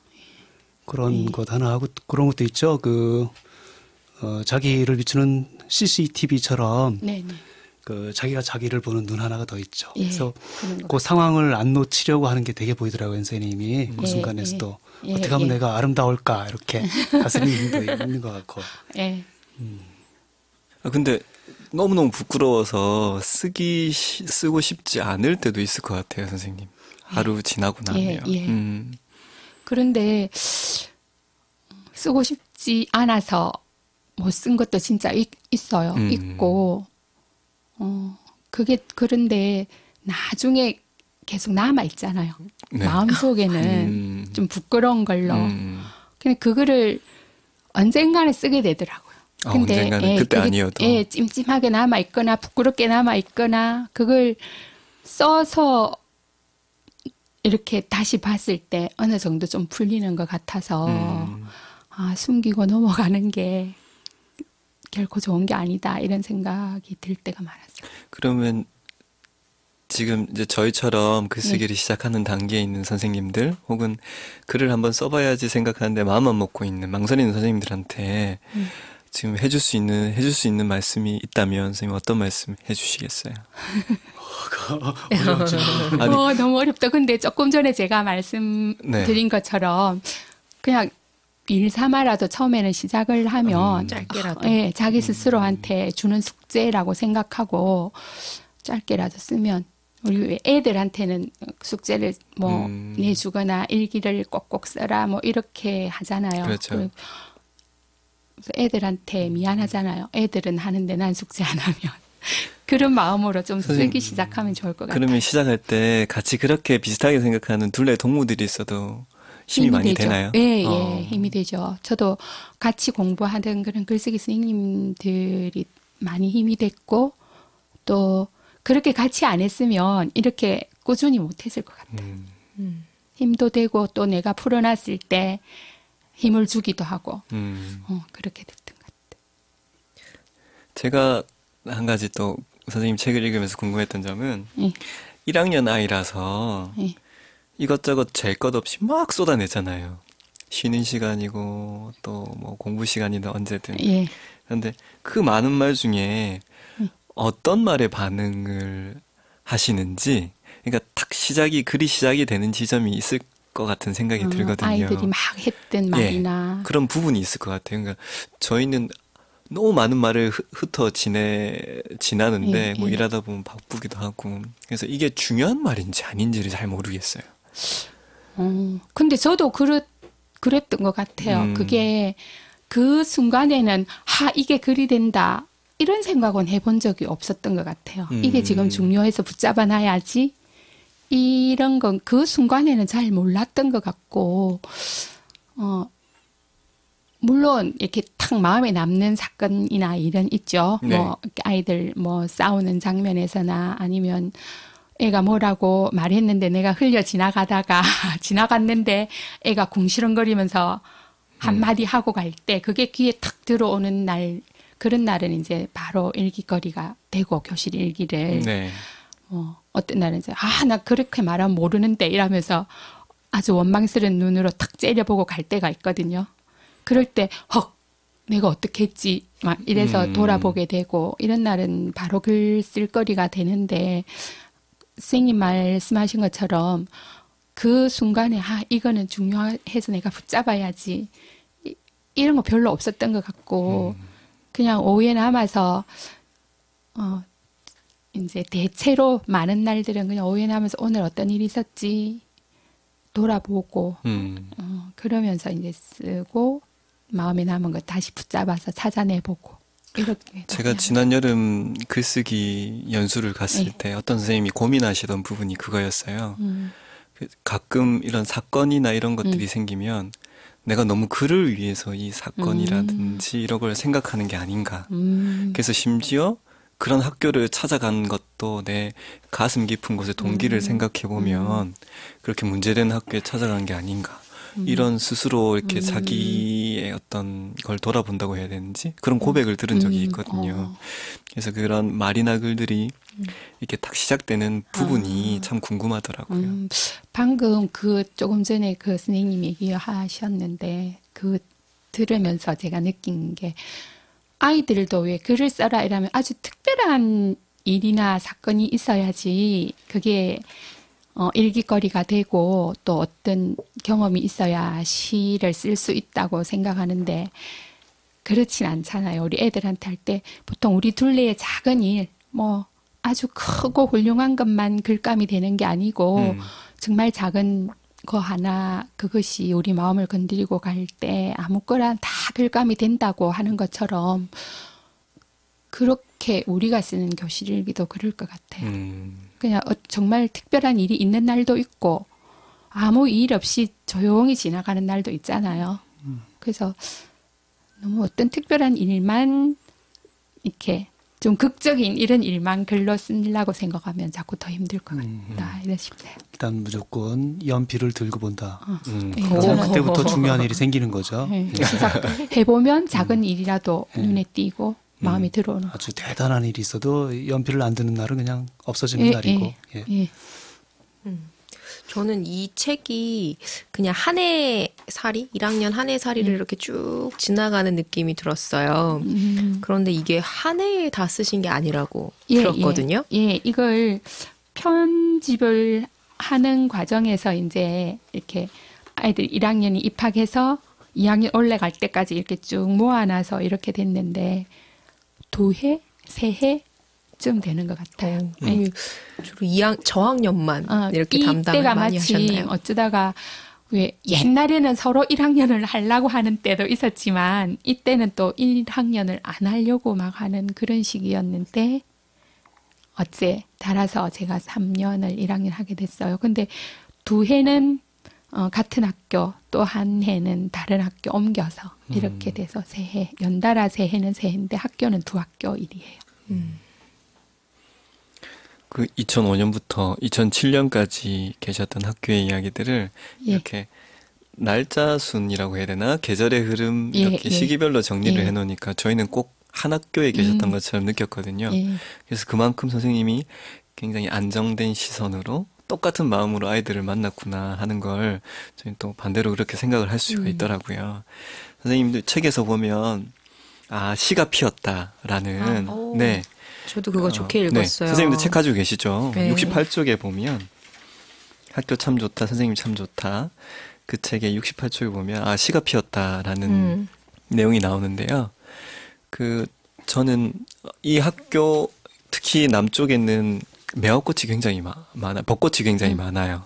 그런 것 하나 하고 그런 것도 있죠. 자기를 비추는 CCTV처럼 그 자기가 자기를 보는 눈 하나가 더 있죠. 그래서 그 상황을 안 놓치려고 하는 게 되게 보이더라고요, 선생님이. 그 순간에서도 어떻게 하면 내가 아름다울까 이렇게 가슴이 있는 것 같고. 근데 너무너무 부끄러워서 쓰고 싶지 않을 때도 있을 것 같아요, 선생님. 하루 지나고 나면. 그런데 쓰고 싶지 않아서 못 쓴 것도 진짜 있어요. 있고 그게 그런데 나중에 계속 남아 있잖아요. 네. 마음속에는 좀 부끄러운 걸로. 근데 그거를 언젠가는 쓰게 되더라고요. 근데 언젠가는 그때 아니어도. 찜찜하게 남아 있거나 부끄럽게 남아 있거나 그걸 써서 이렇게 다시 봤을 때 어느 정도 좀 풀리는 것 같아서 숨기고 넘어가는 게 결코 좋은 게 아니다 이런 생각이 들 때가 많았어요. 그러면 지금 이제 저희처럼 글쓰기를 시작하는 단계에 있는 선생님들 혹은 글을 한번 써봐야지 생각하는데 마음만 먹고 있는 망설이는 선생님들한테 지금 해줄 수 있는 말씀이 있다면 선생님 어떤 말씀 해주시겠어요? 너무 어렵다. 근데 조금 전에 제가 말씀드린 것처럼 그냥 일삼아라도 처음에는 시작을 하면 짧게라도 자기 스스로한테 주는 숙제라고 생각하고 짧게라도 쓰면 우리 애들한테는 숙제를 뭐 내주거나 일기를 꼭꼭 써라 뭐 이렇게 하잖아요. 그렇죠. 그래서 애들한테 미안하잖아요. 애들은 하는데 난 숙제 안 하면. 그런 마음으로 좀 쓰기 시작하면 좋을 것 같아요. 그러면 시작할 때 같이 그렇게 비슷하게 생각하는 둘레 동무들이 있어도 힘이 많이 되죠. 되나요? 힘이 되죠. 저도 같이 공부하던 그런 글쓰기 선생님들이 많이 힘이 됐고 또 그렇게 같이 안 했으면 이렇게 꾸준히 못했을 것 같아요. 힘도 되고 또 내가 풀어놨을 때 힘을 주기도 하고 그렇게 됐던 것 같아요. 제가 한 가지 또 선생님 책을 읽으면서 궁금했던 점은 1학년 아이라서 이것저것 잴 것 없이 막 쏟아내잖아요. 쉬는 시간이고 또 뭐 공부 시간이든 언제든. 예. 그런데 그 많은 말 중에 어떤 말에 반응을 하시는지, 그러니까 탁 글이 시작이 되는 지점이 있을 것 같은 생각이 들거든요. 아이들이 막 했던 말이나. 그런 부분이 있을 것 같아요. 그러니까 저희는 너무 많은 말을 흩어 지나는데 뭐 일하다 보면 바쁘기도 하고, 그래서 이게 중요한 말인지 아닌지를 잘 모르겠어요. 근데 저도 그랬던 것 같아요. 그게 그 순간에는 이게 글이 된다 이런 생각은 해본 적이 없었던 것 같아요. 이게 지금 중요해서 붙잡아 놔야지 이런 건 그 순간에는 잘 몰랐던 것 같고, 물론 이렇게 탁 마음에 남는 사건이나 일은 있죠. 네. 뭐 아이들 뭐 싸우는 장면에서나 아니면 애가 뭐라고 말했는데 내가 흘려 지나가다가 지나갔는데 애가 궁시렁거리면서 한마디 하고 갈 때 그게 귀에 탁 들어오는 날, 그런 날은 이제 바로 일기거리가 되고 교실 일기를 네. 어떤 날은 이제 나 그렇게 말하면 모르는데 이러면서 아주 원망스러운 눈으로 탁 째려보고 갈 때가 있거든요. 그럴 때 내가 어떻게 했지 막 이래서 돌아보게 되고, 이런 날은 바로 글 쓸 거리가 되는데, 선생님 말씀하신 것처럼 그 순간에 이거는 중요해서 내가 붙잡아야지 이런 거 별로 없었던 것 같고, 그냥 오후에 남아서 이제 대체로 많은 날들은 그냥 오후에 남아서 오늘 어떤 일이 있었지 돌아보고 그러면서 이제 쓰고, 마음에 남은 거 다시 붙잡아서 찾아내보고 이렇게. 제가 지난 여름 글쓰기 연수를 갔을 때 어떤 선생님이 고민하시던 부분이 그거였어요. 가끔 이런 사건이나 이런 것들이 생기면 내가 너무 글을 위해서 이 사건이라든지 이런 걸 생각하는 게 아닌가. 그래서 심지어 그런 학교를 찾아간 것도 내 가슴 깊은 곳의 동기를 생각해 보면 그렇게 문제되는 학교에 찾아간 게 아닌가. 이런 스스로 이렇게 자기의 어떤 걸 돌아본다고 해야 되는지 그런 고백을 들은 적이 있거든요. 그래서 그런 말이나 글들이 이렇게 딱 시작되는 부분이 참 궁금하더라고요. 방금 조금 전에 그 선생님 얘기하셨는데 그 들으면서 제가 느낀 게, 아이들도 왜 글을 써라 이러면 아주 특별한 일이나 사건이 있어야지 그게 일기거리가 되고 또 어떤 경험이 있어야 시를 쓸 수 있다고 생각하는데, 그렇진 않잖아요. 우리 애들한테 할 때 보통 우리 둘레의 작은 일, 뭐 아주 크고 훌륭한 것만 글감이 되는 게 아니고 정말 작은 거 하나, 그것이 우리 마음을 건드리고 갈 때 아무거나 다 글감이 된다고 하는 것처럼, 그렇게 우리가 쓰는 교실일기도 그럴 것 같아요. 그냥 정말 특별한 일이 있는 날도 있고 아무 일 없이 조용히 지나가는 날도 있잖아요. 그래서 너무 어떤 특별한 일만 이렇게 좀 극적인 이런 일만 글로 쓰려고 생각하면 자꾸 더 힘들 것 같다 이런 싶네요. 일단 무조건 연필을 들고 본다. 네, 그때부터 중요한 일이 생기는 거죠. 해보면 작은 일이라도 눈에 띄고 마음이 들어오는. 아주 대단한 일이 있어도 연필을 안 드는 날은 그냥 없어지는 날이고. 저는 이 책이 그냥 한 해 살이, 1학년 한 해 살이를 이렇게 쭉 지나가는 느낌이 들었어요. 그런데 이게 한 해에 다 쓰신 게 아니라고 들었거든요. 이걸 편집을 하는 과정에서 이제 이렇게 아이들 1학년이 입학해서 2학년 올라갈 때까지 이렇게 쭉 모아놔서 이렇게 됐는데 2해, 3해쯤 되는 것 같아요. 주로 저학년만 이렇게 담당을 많이 하셨나요? 이때가 마치 어쩌다가 왜 옛날에는 서로 1학년을 하려고 하는 때도 있었지만 이때는 또 1학년을 안 하려고 막 하는 그런 시기였는데 어째 달아서 제가 3년을 1학년 하게 됐어요. 근데 2해는 같은 학교, 또 한 해는 다른 학교 옮겨서 이렇게 돼서 3해, 연달아 3해는 3해인데 학교는 2학교 일이에요. 그 2005년부터 2007년까지 계셨던 학교의 이야기들을 이렇게 날짜 순이라고 해야 되나? 계절의 흐름 이렇게 시기별로 정리를 해놓으니까 저희는 꼭 한 학교에 계셨던 것처럼 느꼈거든요. 그래서 그만큼 선생님이 굉장히 안정된 시선으로 똑같은 마음으로 아이들을 만났구나 하는 걸 저희 또 반대로 그렇게 생각을 할 수가 있더라고요. 선생님들 책에서 보면 씨가 피었다라는 네. 저도 그거 좋게 네. 읽었어요. 선생님도 책 가지고 계시죠? 네. 68쪽에 보면 학교 참 좋다, 선생님 참 좋다. 그 책의 68쪽에 보면 시가 피었다라는 내용이 나오는데요. 저는 이 학교 특히 남쪽에는 매화꽃이 굉장히 많아, 벚꽃이 굉장히 많아요.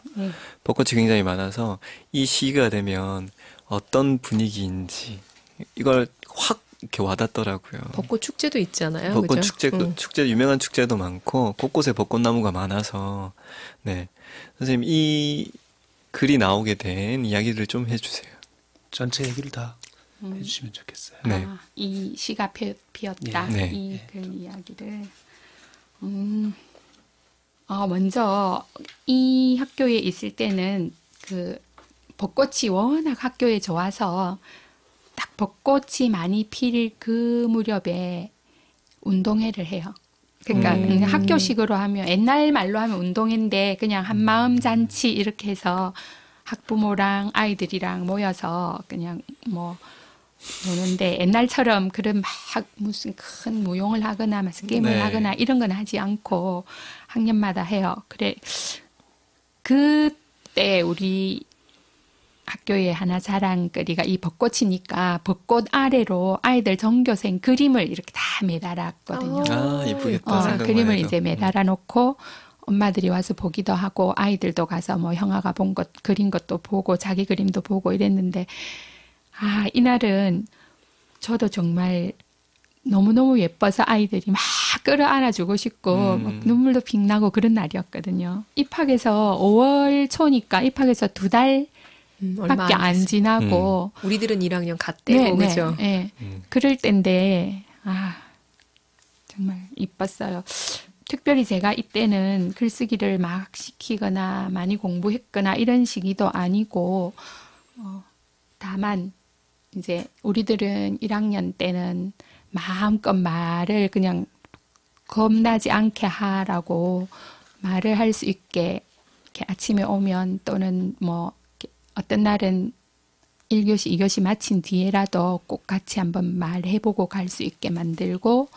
벚꽃이 굉장히 많아서 이 시기가 되면 어떤 분위기인지 이걸 확 이렇게 와닿더라고요. 벚꽃 축제도 있잖아요. 벚꽃 그죠? 축제 유명한 축제도 많고 곳곳에 벚꽃나무가 많아서 네 선생님 이 글이 나오게 된 이야기를 좀 해주세요. 전체 얘기를 다 해주시면 좋겠어요. 네. 이 시가 피었다. 네. 이 글 이야기를. 먼저 이 학교에 있을 때는 그 벚꽃이 워낙 학교에 좋아서 딱 벚꽃이 많이 필 그 무렵에 운동회를 해요. 그러니까 그냥 학교식으로 하면 옛날 말로 하면 운동회인데 그냥 한마음 잔치 이렇게 해서 학부모랑 아이들이랑 모여서 그냥 뭐 노는데 옛날처럼 그런 막 무슨 큰 무용을 하거나 무슨 게임을 네. 하거나 이런 건 하지 않고 학년마다 해요. 그래 그때 우리 학교에 하나 자랑거리가 이 벚꽃이니까 벚꽃 아래로 아이들 전교생 그림을 이렇게 다 매달았거든요. 예쁘겠다. 생각만 그림을 해도. 이제 매달아 놓고 엄마들이 와서 보기도 하고 아이들도 가서 뭐 형아가 본 것 그린 것도 보고 자기 그림도 보고 이랬는데 이날은 저도 정말 너무너무 예뻐서 아이들이 막 끌어안아주고 싶고 막 눈물도 픽 나고 그런 날이었거든요. 입학해서 5월 초니까 입학해서 2달 얼마 밖에 안 됐어요. 지나고 우리들은 1학년 갔대요. 그죠? 네. 그럴 때인데 정말 이뻤어요. 특별히 제가 이때는 글쓰기를 막 시키거나 많이 공부했거나 이런 시기도 아니고 다만 이제 우리들은 1학년 때는 마음껏 말을 그냥 겁나지 않게 하라고 말을 할 수 있게 이렇게 아침에 오면 또는 뭐 어떤 날은 1교시, 2교시 마친 뒤에라도 꼭 같이 한번 말해보고 갈 수 있게 만들고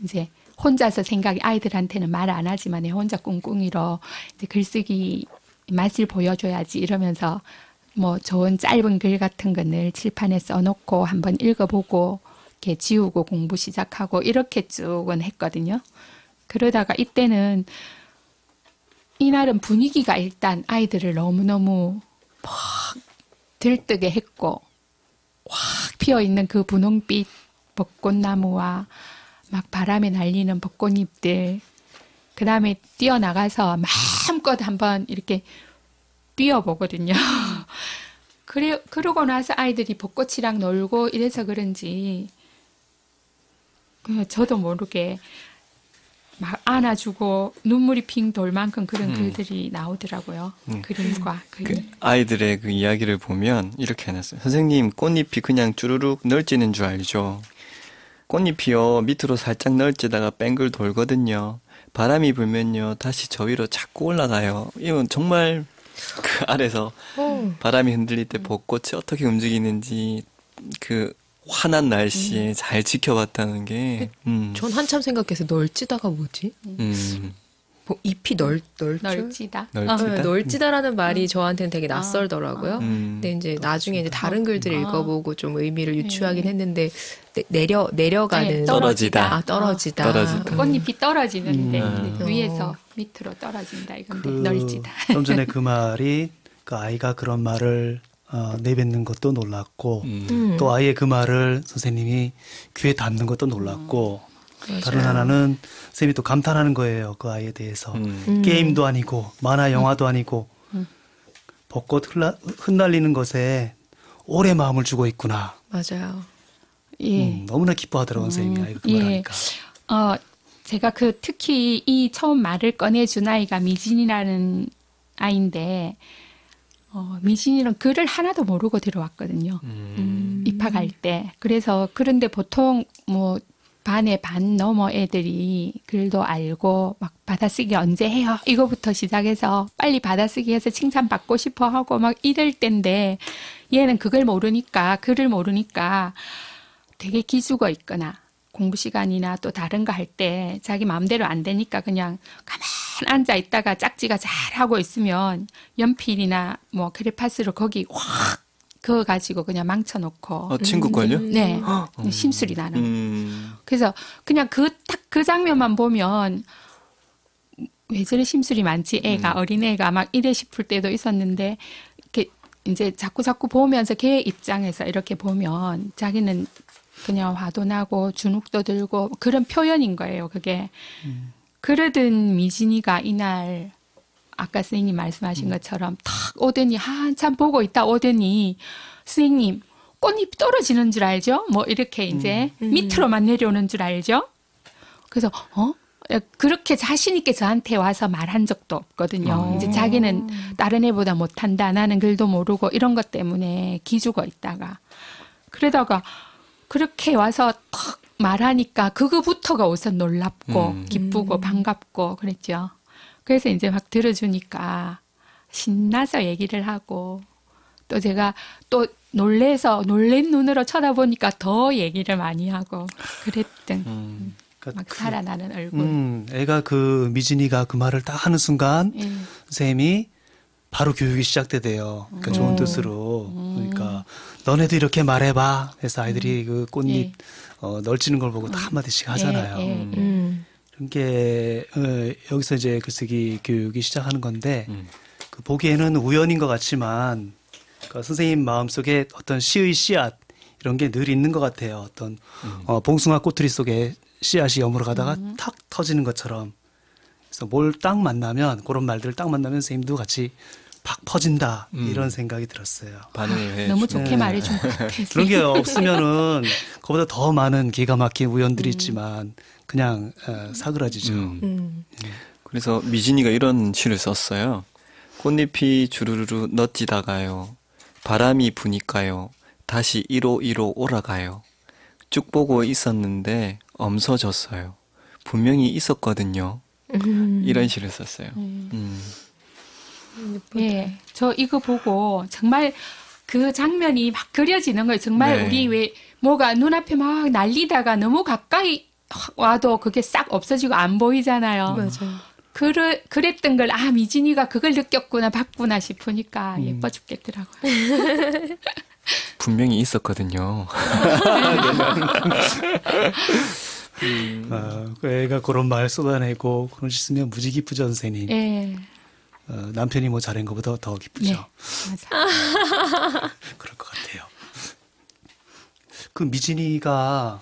이제 혼자서 생각이 아이들한테는 말 안 하지만 혼자 꿍꿍이로 이제 글쓰기 맛을 보여줘야지 이러면서 뭐 좋은 짧은 글 같은 거 늘 칠판에 써놓고 한번 읽어보고 이렇게 지우고 공부 시작하고 이렇게 쭉은 했거든요. 그러다가 이때는 이날은 분위기가 일단 아이들을 너무너무 막 들뜨게 했고 확 피어있는 그 분홍빛 벚꽃나무와 막 바람에 날리는 벚꽃잎들 그 다음에 뛰어나가서 마음껏 한번 이렇게 뛰어보거든요. 그러고 나서 아이들이 벚꽃이랑 놀고 이래서 그런지 저도 모르게 막 안아주고 눈물이 핑 돌 만큼 그런 글들이 나오더라고요. 그림과 그림. 아이들의 그 이야기를 보면 이렇게 해놨어요. 선생님, 꽃잎이 그냥 쭈루룩 널뛰는 줄 알죠? 꽃잎이요, 밑으로 살짝 널뛰다가 뱅글 돌거든요. 바람이 불면요, 다시 저 위로 자꾸 올라가요. 이건 정말 그 아래서 바람이 흔들릴 때 벚꽃이 어떻게 움직이는지 그 환한 날씨에 잘 지켜봤다는 게 전 한참 생각해서 널찌다가 뭐지? 뭐 잎이 널죠? 널찌다. 널뛰다? 널찌다라는 말이 저한테는 되게 낯설더라고요. 근데 이제 나중에 이제 다른 글들을 읽어보고 좀 의미를 유추하긴 했는데 내려가는 네, 떨어지다. 떨어지다. 떨어지다. 꽃잎이 떨어지는데 위에서 밑으로 떨어진다. 이건데 널찌다. 좀 전에 그 말이 그 아이가 그런 말을 내뱉는 것도 놀랐고 또 아이의 그 말을 선생님이 귀에 닿는 것도 놀랐고 다른 하나는 선생님이 또 감탄하는 거예요. 그 아이에 대해서. 게임도 아니고 만화 영화도 아니고 벚꽃 흩날리는 것에 오래 마음을 주고 있구나. 맞아요. 예. 너무나 기뻐하더라고요. 선생님이 아이가 그 말하니까. 제가 특히 이 처음 말을 꺼내준 아이가 미진이라는 아이인데 미진이는 글을 하나도 모르고 들어왔거든요. 입학할 때. 그래서 그런데 보통 뭐 반에 반 넘어 애들이 글도 알고 막 받아쓰기 언제 해요? 이거부터 시작해서 빨리 받아쓰기 해서 칭찬받고 싶어 하고 막 이럴 때인데 얘는 그걸 모르니까 글을 모르니까 되게 기죽어 있거나 공부 시간이나 또 다른 거 할 때 자기 마음대로 안 되니까 그냥 가만 앉아 있다가 짝지가 잘 하고 있으면 연필이나 뭐 크레파스로 거기 확 그어가지고 그냥 망쳐놓고 친구 걸요? 네 심술이 나는 그래서 그냥 딱 그 장면만 보면 왜 저래 심술이 많지 애가 어린애가 막 이래 싶을 때도 있었는데 이렇게 이제 자꾸 보면서 걔 입장에서 이렇게 보면 자기는 그냥 화도 나고 주눅도 들고 그런 표현인 거예요 그게 그러던 미진이가 이날 아까 선생님 말씀하신 것처럼 탁 오더니 한참 보고 있다 오더니 선생님 꽃잎 떨어지는 줄 알죠? 뭐 이렇게 이제 밑으로만 내려오는 줄 알죠? 그래서 그렇게 자신 있게 저한테 와서 말한 적도 없거든요. 이제 자기는 다른 애보다 못한다. 나는 글도 모르고 이런 것 때문에 기죽어 있다가 그러다가 그렇게 와서 탁 말하니까 그거부터가 우선 놀랍고 기쁘고 반갑고 그랬죠. 그래서 이제 막 들어주니까 신나서 얘기를 하고 또 제가 또 놀란 눈으로 쳐다보니까 더 얘기를 많이 하고 그랬던 막 살아나는 얼굴. 애가 그 미진이가 그 말을 딱 하는 순간 선생님이 바로 교육이 시작되대요. 그러니까 좋은 뜻으로. 그러니까 너네도 이렇게 말해봐. 해서 아이들이 그 꽃잎 널찍는 걸 보고 다 한마디씩 하잖아요. 그런 게 여기서 이제 글쓰기 교육이 시작하는 건데 그 보기에는 우연인 것 같지만 그 선생님 마음속에 어떤 시의 씨앗 이런 게 늘 있는 것 같아요. 어떤 봉숭아 꼬투리 속에 씨앗이 여물어 가다가 탁 터지는 것처럼. 그래서 뭘 딱 만나면 그런 말들을 딱 만나면 선생님도 같이 팍 퍼진다 이런 생각이 들었어요. 반응을 해. 너무 좋게 말해준 것 같아요. 그런 게 없으면은 그보다 더 많은 기가 막힌 우연들이 있지만 그냥 사그라지죠. 그래서 미진이가 이런 시를 썼어요. 꽃잎이 주르르 넛지다가요. 바람이 부니까요. 다시 이로 오라가요. 쭉 보고 있었는데 엄서졌어요. 분명히 있었거든요. 이런 시를 썼어요. 예, 저 이거 보고 정말 그 장면이 막 그려지는 거예요. 정말 네. 우리 왜 뭐가 눈앞에 막 날리다가 너무 가까이 와도 그게 싹 없어지고 안 보이잖아요. 맞아요. 그랬던 걸 미진이가 그걸 느꼈구나 봤구나 싶으니까 예뻐 죽겠더라고요. 분명히 있었거든요. 그 애가 그런 말 쏟아내고 그런 시 쓰면 무지 기쁘죠, 선생님. 예, 남편이 뭐 잘한 것보다 더 기쁘죠. 네, 맞아. 그럴 것 같아요. 그 미진이가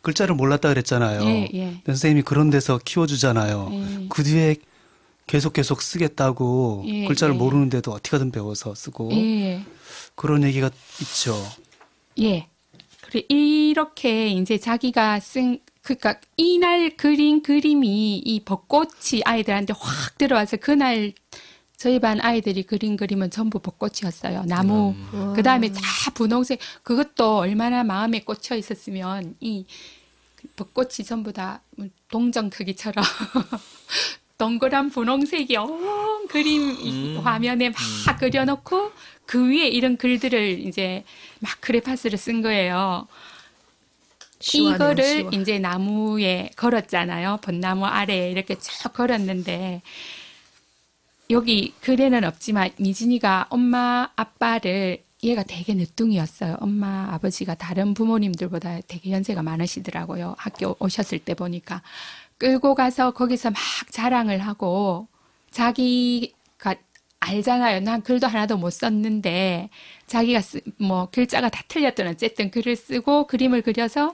글자를 몰랐다 그랬잖아요. 예. 근데 선생님이 그런 데서 키워주잖아요. 예. 그 뒤에 계속 쓰겠다고 예, 글자를 예. 모르는데도 어떻게든 배워서 쓰고 예. 그런 얘기가 있죠. 예. 그래, 이렇게 이제 자기가 그러니까 이날 그린 그림이 이 벚꽃이 아이들한테 확 들어와서 그날 저희 반 아이들이 그린 그림은 전부 벚꽃이었어요. 나무. 그 다음에 다 분홍색. 그것도 얼마나 마음에 꽂혀 있었으면 이 벚꽃이 전부 다 동전 크기처럼 동그란 분홍색이 그림 이 화면에 막 그려놓고 그 위에 이런 글들을 이제 막 크레파스를 쓴 거예요. 시원해요, 이거를 시원. 이제 나무에 걸었잖아요. 벚나무 아래에 이렇게 쭉 걸었는데 여기 글에는 없지만 미진이가 엄마 아빠를 얘가 되게 늦둥이였어요. 엄마 아버지가 다른 부모님들보다 되게 연세가 많으시더라고요. 학교 오셨을 때 보니까 끌고 가서 거기서 막 자랑을 하고 자기가 알잖아요. 난 글도 하나도 못 썼는데 자기가 뭐 글자가 다 틀렸던 어쨌든 글을 쓰고 그림을 그려서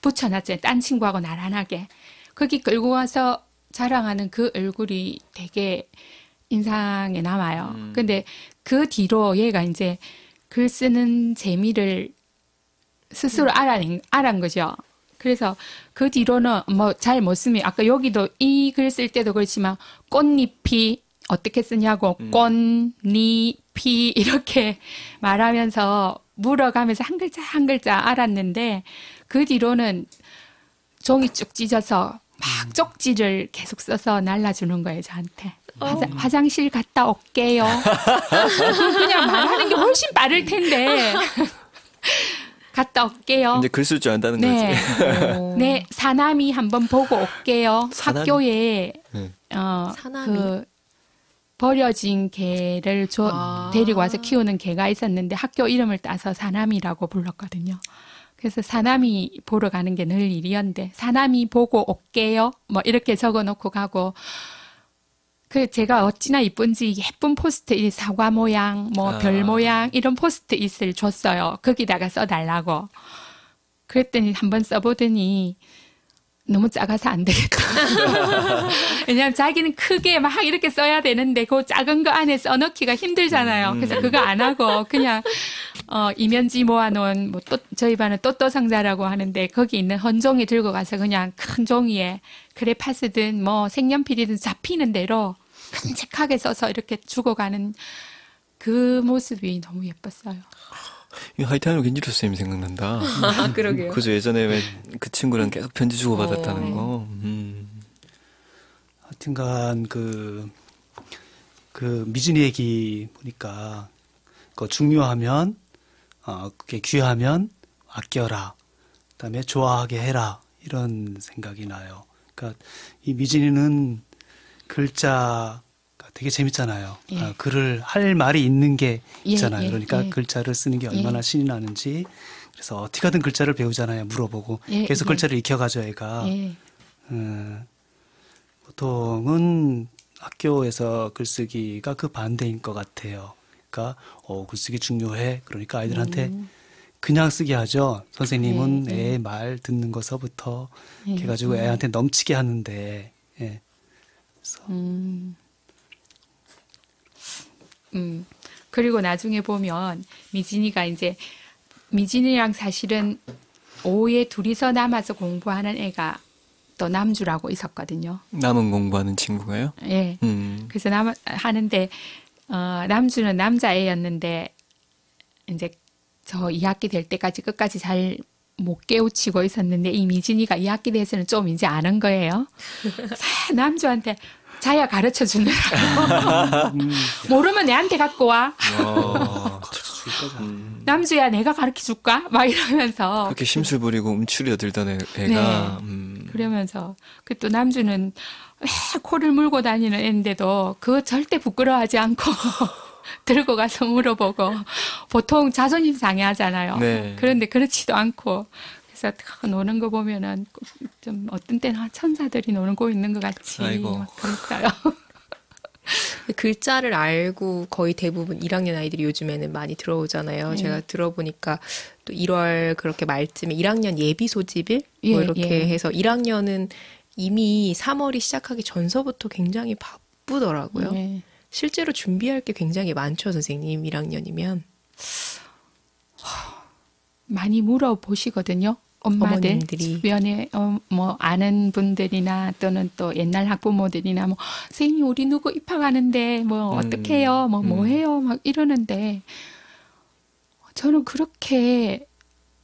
붙여놨잖아요. 딴 친구하고 나란하게. 거기 끌고 와서 자랑하는 그 얼굴이 되게 인상에 남아요. 근데 그 뒤로 얘가 이제 글 쓰는 재미를 스스로 알아낸 거죠. 그래서 그 뒤로는 뭐 잘 못 쓰면 아까 여기도 이 글 쓸 때도 그렇지만 꽃잎이 어떻게 쓰냐고 꽃잎이 이렇게 말하면서 물어가면서 한 글자 한 글자 알았는데 그 뒤로는 종이 쭉 찢어서 막 쪽지를 계속 써서 날라주는 거예요, 저한테. 화장실 갔다 올게요. 그냥 말하는 게 훨씬 빠를 텐데. 갔다 올게요. 이제 글 쓸 줄 안다는 네. 거지. 네, 사남이 한번 보고 올게요. 사남이? 학교에 네. 사남이? 그 버려진 개를 데리고 와서 키우는 개가 있었는데 학교 이름을 따서 사남이라고 불렀거든요. 그래서 사남이 보러 가는 게 늘 일이었는데 사남이 보고 올게요. 뭐 이렇게 적어놓고 가고 그 제가 어찌나 이쁜지 예쁜 포스트잇 사과 모양, 뭐 별 모양 이런 포스트잇을 줬어요. 거기다가 써달라고. 그랬더니 한번 써보더니 너무 작아서 안 되겠다. 왜냐하면 자기는 크게 막 이렇게 써야 되는데 그 작은 거 안에 써넣기가 힘들잖아요. 그래서 그거 안 하고 그냥 이면지 모아놓은 뭐 저희 반은 또또 상자라고 하는데 거기 있는 헌종이 들고 가서 그냥 큰 종이에 그래파스든 뭐 색연필이든 잡히는 대로 큼직하게 써서 이렇게 주고 가는 그 모습이 너무 예뻤어요. 이 하이타이로 겐지로 쌤이 생각난다. 아, 그러게요. 그죠. 예전에 왜 그 친구랑 계속 편지 주고 받았다는 거. 하여튼간 그 미진이 얘기 보니까 그 중요하면 그게 귀하면 아껴라. 그다음에 좋아하게 해라. 이런 생각이 나요. 그러니까 이 미진이는 글자가 되게 재밌잖아요. 예. 글을 할 말이 있는 게 있잖아요. 예, 그러니까 예. 글자를 쓰는 게 얼마나 신이 나는지. 그래서 어떻게 하든 글자를 배우잖아요. 물어보고 계속 글자를 익혀가죠, 애가. 예. 보통은 학교에서 글쓰기가 그 반대인 것 같아요. 그러니까 글쓰기 중요해. 그러니까 아이들한테 그냥 쓰게 하죠. 선생님은 애 말 듣는 것서부터 이렇게 해가지고 애한테 넘치게 하는데. 예. 그래서 그리고 나중에 보면 미진이랑 사실은 오후에 둘이서 남아서 공부하는 애가 또 남주라고 있었거든요. 남은 공부하는 친구가요? 예. 그래서 하는데 남주는 남자애였는데 이제 저 2학기 될 때까지 끝까지 잘 못 깨우치고 있었는데 이 미진이가 2학기 돼서는 좀 이제 아는 거예요. 남주한테 자야 가르쳐 주느라고. 모르면 내한테 갖고 와. 남주야 내가 가르쳐 줄까? 막 이러면서. 그렇게 심술 부리고 움츠려 들던 애가. 네. 그러면서 그 또 남주는 왜 코를 물고 다니는 애인데도 그거 절대 부끄러워하지 않고 들고 가서 물어보고 보통 자존심 상해하잖아요. 네. 그런데 그렇지도 않고 그래서 노는 거 보면은 좀 어떤 때는 천사들이 노는 거 있는 것 같이 아이고. 막 그랬어요. 글자를 알고 거의 대부분 1학년 아이들이 요즘에는 많이 들어오잖아요. 제가 들어보니까 또 1월 그렇게 말쯤에 1학년 예비 소집일 뭐 이렇게 해서 1학년은 이미 3월이 시작하기 전서부터 굉장히 바쁘더라고요. 네. 실제로 준비할 게 굉장히 많죠, 선생님. 1학년이면. 많이 물어보시거든요. 엄마들 어머님들이. 주변에 뭐 아는 분들이나 또는 또 옛날 학부모들이나 뭐 선생님 우리 누구 입학하는데 뭐 어떻게 해요? 뭐 해요? 막 이러는데 저는 그렇게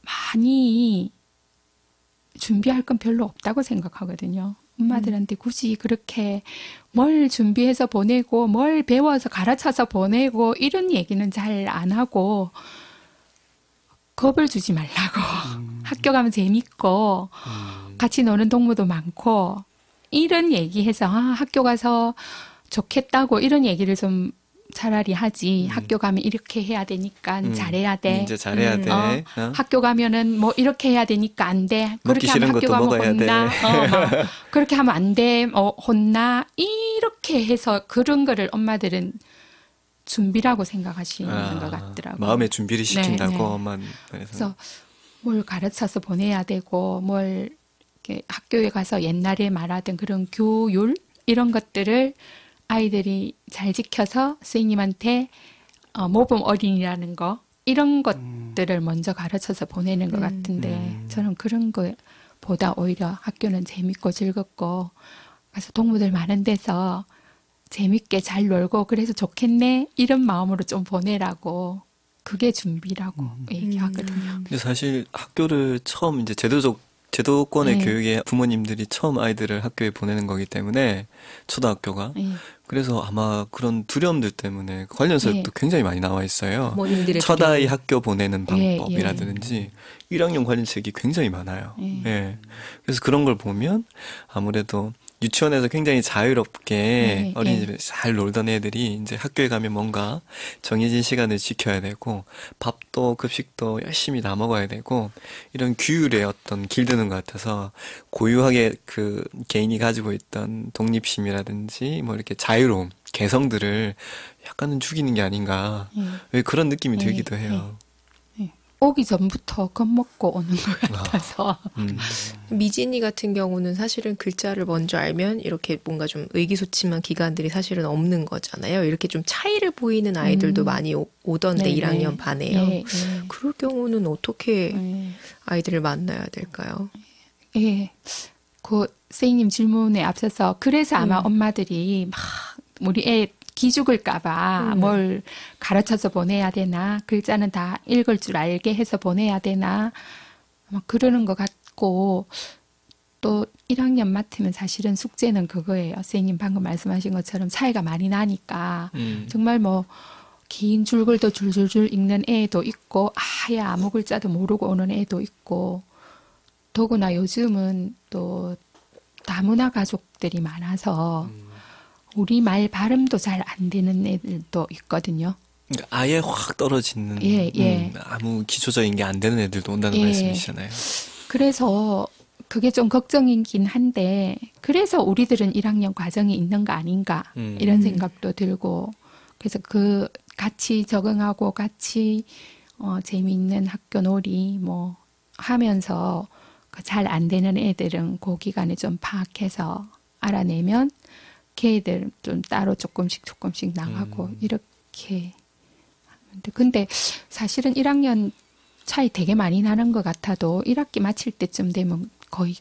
많이 준비할 건 별로 없다고 생각하거든요. 엄마들한테 굳이 그렇게 뭘 준비해서 보내고 뭘 배워서 가르쳐서 보내고 이런 얘기는 잘 안 하고 겁을 주지 말라고. 학교 가면 재밌고 같이 노는 동무도 많고 이런 얘기해서 학교 가서 좋겠다고 이런 얘기를 좀 차라리 하지. 학교 가면 이렇게 해야 되니까 잘해야 돼. 이제 잘해야 돼. 학교 가면은 뭐 이렇게 해야 되니까 안 돼. 그렇게 하면 학교 가면 혼나. 그렇게 하면 안 돼. 혼나. 이렇게 해서 그런 거를 엄마들은 준비라고 생각하시는 것 같더라고요. 마음의 준비를 시킨다고 네, 네. 엄마는. 그래서 뭘 가르쳐서 보내야 되고 뭘 이렇게 학교에 가서 옛날에 말하던 그런 교율 이런 것들을 아이들이 잘 지켜서 선생님한테 모범 어린이라는 거 이런 것들을 먼저 가르쳐서 보내는 것 같은데 저는 그런 거보다 오히려 학교는 재밌고 즐겁고 가서 동무들 많은 데서 재밌게 잘 놀고 그래서 좋겠네 이런 마음으로 좀 보내라고 그게 준비라고 얘기하거든요. 근데 사실 학교를 처음 이제 제도적 제도권의 네. 교육에 부모님들이 처음 아이들을 학교에 보내는 거기 때문에 초등학교가 예. 그래서 아마 그런 두려움들 때문에 관련 서적도 굉장히 많이 나와 있어요. 부모님들의 첫 아이 두려움. 학교 보내는 예, 방법이라든지 1학년 관련 책이 굉장히 많아요. 예. 예. 그래서 그런 걸 보면 아무래도 유치원에서 굉장히 자유롭게 예, 어린이집에 잘 놀던 애들이 이제 학교에 가면 뭔가 정해진 시간을 지켜야 되고 밥도 급식도 열심히 다 먹어야 되고 이런 규율에 어떤 길드는 것 같아서 고유하게 그 개인이 가지고 있던 독립심이라든지 뭐 이렇게 자유로움, 개성들을 약간은 죽이는 게 아닌가. 예. 왜 그런 느낌이 예, 들기도 해요. 오기 전부터 겁먹고 오는 것 같아서. 미진이 같은 경우는 사실은 글자를 먼저 알면 이렇게 뭔가 좀 의기소침한 기간들이 사실은 없는 거잖아요. 이렇게 좀 차이를 보이는 아이들도 많이 오던데 네, 1학년 네. 반에요. 예, 예. 그럴 경우는 어떻게 예. 아이들을 만나야 될까요? 예. 그 선생님 질문에 앞서서 그래서 아마 엄마들이 막 우리 애 기죽을까봐 뭘 가르쳐서 보내야 되나 글자는 다 읽을 줄 알게 해서 보내야 되나 막 그러는 것 같고 또 1학년 맡으면 사실은 숙제는 그거예요. 선생님 방금 말씀하신 것처럼 차이가 많이 나니까 정말 뭐 긴 줄글도 줄줄줄 읽는 애도 있고 아예 아무 글자도 모르고 오는 애도 있고 더구나 요즘은 또 다문화 가족들이 많아서 우리 말 발음도 잘 안 되는 애들도 있거든요. 그러니까 아예 확 떨어지는 예, 예. 아무 기초적인 게 안 되는 애들도 온다는 예. 말씀이시잖아요. 그래서 그게 좀 걱정이긴 한데 그래서 우리들은 1학년 과정이 있는 거 아닌가 이런 생각도 들고 그래서 그 같이 적응하고 같이 재미있는 학교 놀이 뭐 하면서 잘 안 되는 애들은 그 기간에 좀 파악해서 알아내면 걔들 좀 따로 조금씩 나가고 이렇게 하면 돼. 근데 사실은 1학년 차이 되게 많이 나는 것 같아도 1학기 마칠 때쯤 되면 거의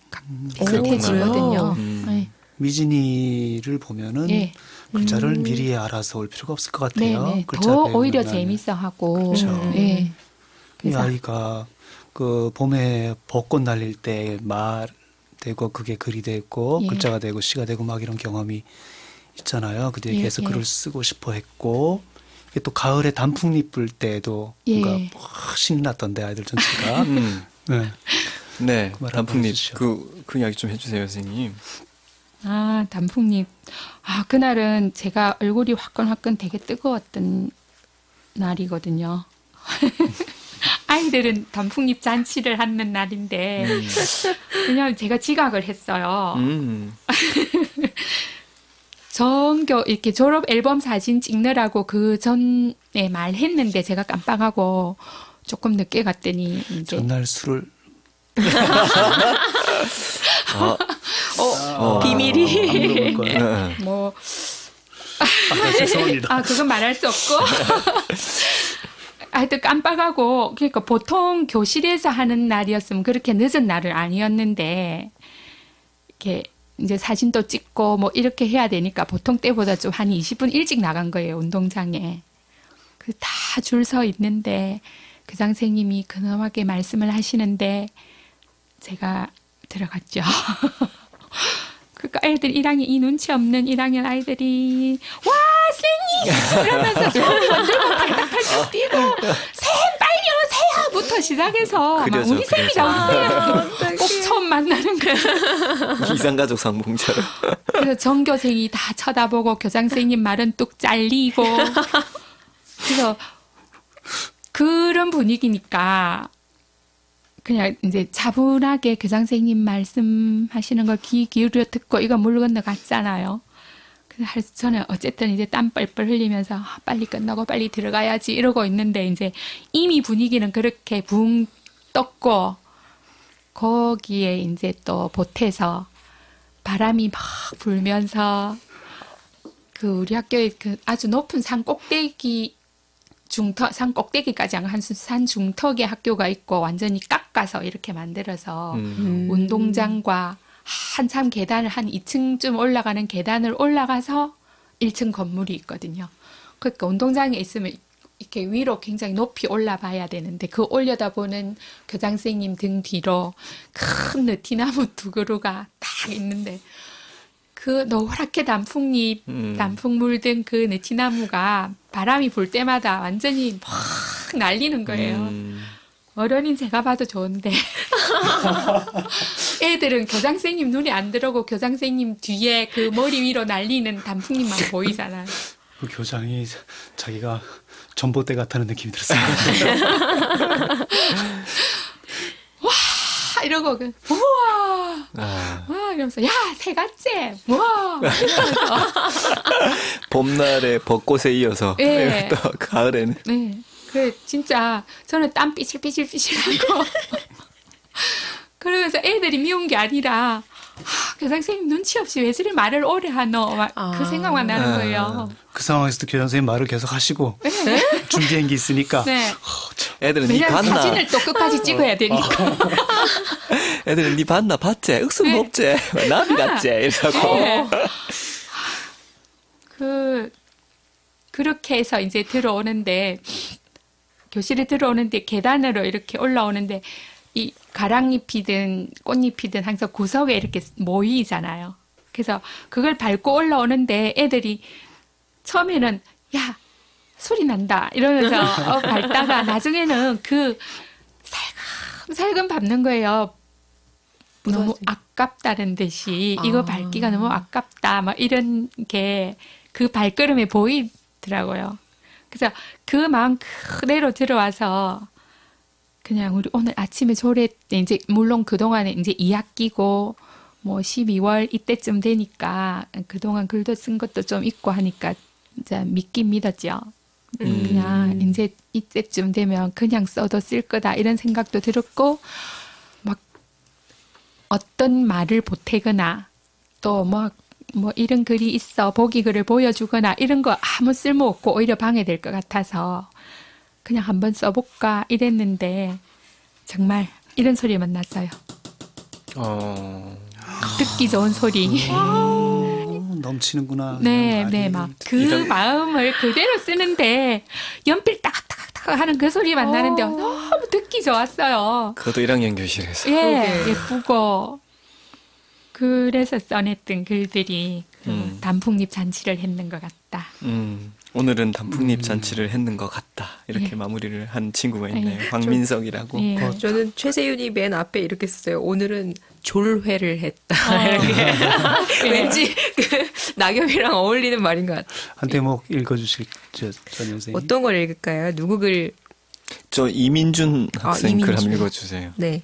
비슷해지거든요. 네. 미진이를 보면은 예. 글자를 미리 알아서 올 필요가 없을 것 네, 같아요. 네. 글자 더 배우는 오히려 날에. 재밌어하고. 그렇죠. 예. 이 그래서 아이가 그 봄에 벚꽃 날릴 때 말 되고 그게 글이 되고 예. 글자가 되고 시가 되고 막 이런 경험이 있잖아요. 그때 예, 계속 예. 글을 쓰고 싶어 했고 이게 또 가을에 단풍잎 불 때도 예. 뭔가 확 신이 났던데 아이들 전체가. 네. 네, 그 말 단풍잎 한번 해주시죠. 그 이야기 좀 해주세요, 선생님. 아, 단풍잎. 아, 그날은 제가 얼굴이 화끈화끈 되게 뜨거웠던 날이거든요. 아이들은 단풍잎 잔치를 하는 날인데, 왜냐면 제가 지각을 했어요. 전교 이렇게 졸업 앨범 사진 찍느라고 그 전에 말했는데 제가 깜빡하고 조금 늦게 갔더니 이제 전날 술을 비밀이. 안 물어볼 거야. 네. 뭐 죄송합니다. 아, 그건 말할 수 없고. 하여튼 깜빡하고, 그러니까 보통 교실에서 하는 날이었으면 그렇게 늦은 날은 아니었는데, 이렇게 이제 사진도 찍고 뭐 이렇게 해야 되니까 보통 때보다 좀 한 20분 일찍 나간 거예요, 운동장에. 그 다 줄 서 있는데, 교장 선생님이 근엄하게 말씀을 하시는데, 제가 들어갔죠. 그러니까 애들 1학년, 이 눈치 없는 1학년 아이들이 와 선생님 이러면서 손 만들고 발딱발딱 뛰고 쌤 빨리 오세요부터 시작해서 막 그려져, 우리 쌤이 나오세요. 꼭 처음 만나는 거예요. 이상가족 상봉처럼. 그래서 전교생이 다 쳐다보고 교장 선생님 말은 뚝 잘리고 그래서 그런 분위기니까 그냥 이제 차분하게 교장 선생님 말씀하시는 걸 귀 기울여 듣고 이거 물 건너 갔잖아요. 그래서 저는 어쨌든 이제 땀 뻘뻘 흘리면서 빨리 끝나고 빨리 들어가야지 이러고 있는데 이제 이미 분위기는 그렇게 붕 떴고 거기에 이제 또 보태서 바람이 막 불면서 그 우리 학교에 그 아주 높은 산 꼭대기 산 꼭대기까지 한 산 중턱에 학교가 있고 완전히 깎아서 이렇게 만들어서 운동장과 한참 계단을 한 2층쯤 올라가는 계단을 올라가서 1층 건물이 있거든요. 그러니까 운동장에 있으면 이렇게 위로 굉장히 높이 올라봐야 되는데 그 올려다보는 교장 선생님 등 뒤로 큰 느티나무 두 그루가 딱 있는데 그 노랗게 단풍잎, 단풍 물든 그 느티나무가 바람이 불 때마다 완전히 막 날리는 거예요. 어른인 제가 봐도 좋은데 애들은 교장 선생님 눈에 안 들어오고 교장 선생님 뒤에 그 머리 위로 날리는 단풍잎만 보이잖아요. 그 교장이 자기가 전봇대 같다는 느낌이 들었어요. 와 이러고 우와 와 이러면서 야 새 같지? 우와 이러면서 봄날에 벚꽃에 이어서 예. 또 가을에는 네. 그래 진짜 저는 땀 삐실삐실삐실하고 그러면서 애들이 미운 게 아니라 교장 선생님 눈치 없이 왜 저리 말을 오래 하노 막 그 생각만 나는 거예요. 그 상황에서도 교장 선생님 말을 계속 하시고 준비한 게 있으니까 네. 애들은 니 왜냐면 봤나? 사진을 또 끝까지 찍어야 되니까. 애들은 니 봤나? 봤지? 억수로 네. 높지? 나비 같지? 이러고 네. 그렇게 해서 이제 들어오는데 교실에 들어오는데 계단으로 이렇게 올라오는데 이 가랑잎이든 꽃잎이든 항상 구석에 이렇게 모이잖아요. 그래서 그걸 밟고 올라오는데 애들이 처음에는 야 소리 난다 이러면서 밟다가 나중에는 그 살금살금 밟는 거예요. 너무 아깝다는 듯이 이거 밟기가 너무 아깝다 막 이런 게 그 발걸음에 보이더라고요. 그래서 그 마음 그대로 들어와서 그냥 우리 오늘 아침에 조례 때 이제 물론 그동안에 이제 2학기고 뭐 12월 이때쯤 되니까 그동안 글도 쓴 것도 좀 있고 하니까 진짜 믿긴 믿었죠. 그냥 이제 이때쯤 되면 그냥 써도 쓸 거다 이런 생각도 들었고 막 어떤 말을 보태거나 또 뭐 이런 글이 있어 보기 글을 보여주거나 이런 거 아무 쓸모없고 오히려 방해될 것 같아서 그냥 한번 써볼까 이랬는데 정말 이런 소리만 났어요. 듣기 좋은 소리. 넘치는구나. 네, 말이. 네, 막 그 마음을 그대로 쓰는데 연필 따각따각 하는 그 소리만 나는데 너무 듣기 좋았어요. 그것도 1학년 교실에서 예, 예쁘고 그래서 써냈던 글들이 그 단풍잎 잔치를 했는 것 같다. 오늘은 단풍잎 잔치를 했는 것 같다 이렇게 예. 마무리를 한 친구가 있네요. 예. 황민석이라고. 예. 저는 최세윤이 맨 앞에 이렇게 썼어요. 오늘은 졸회를 했다. 이렇게. 왠지 그 낙엽이랑 어울리는 말인 것 같아요. 한 대목 읽어주실 전 선생님. 어떤 걸 읽을까요? 누구 글? 저 이민준 학생 글 이민준. 한번 읽어주세요. 네.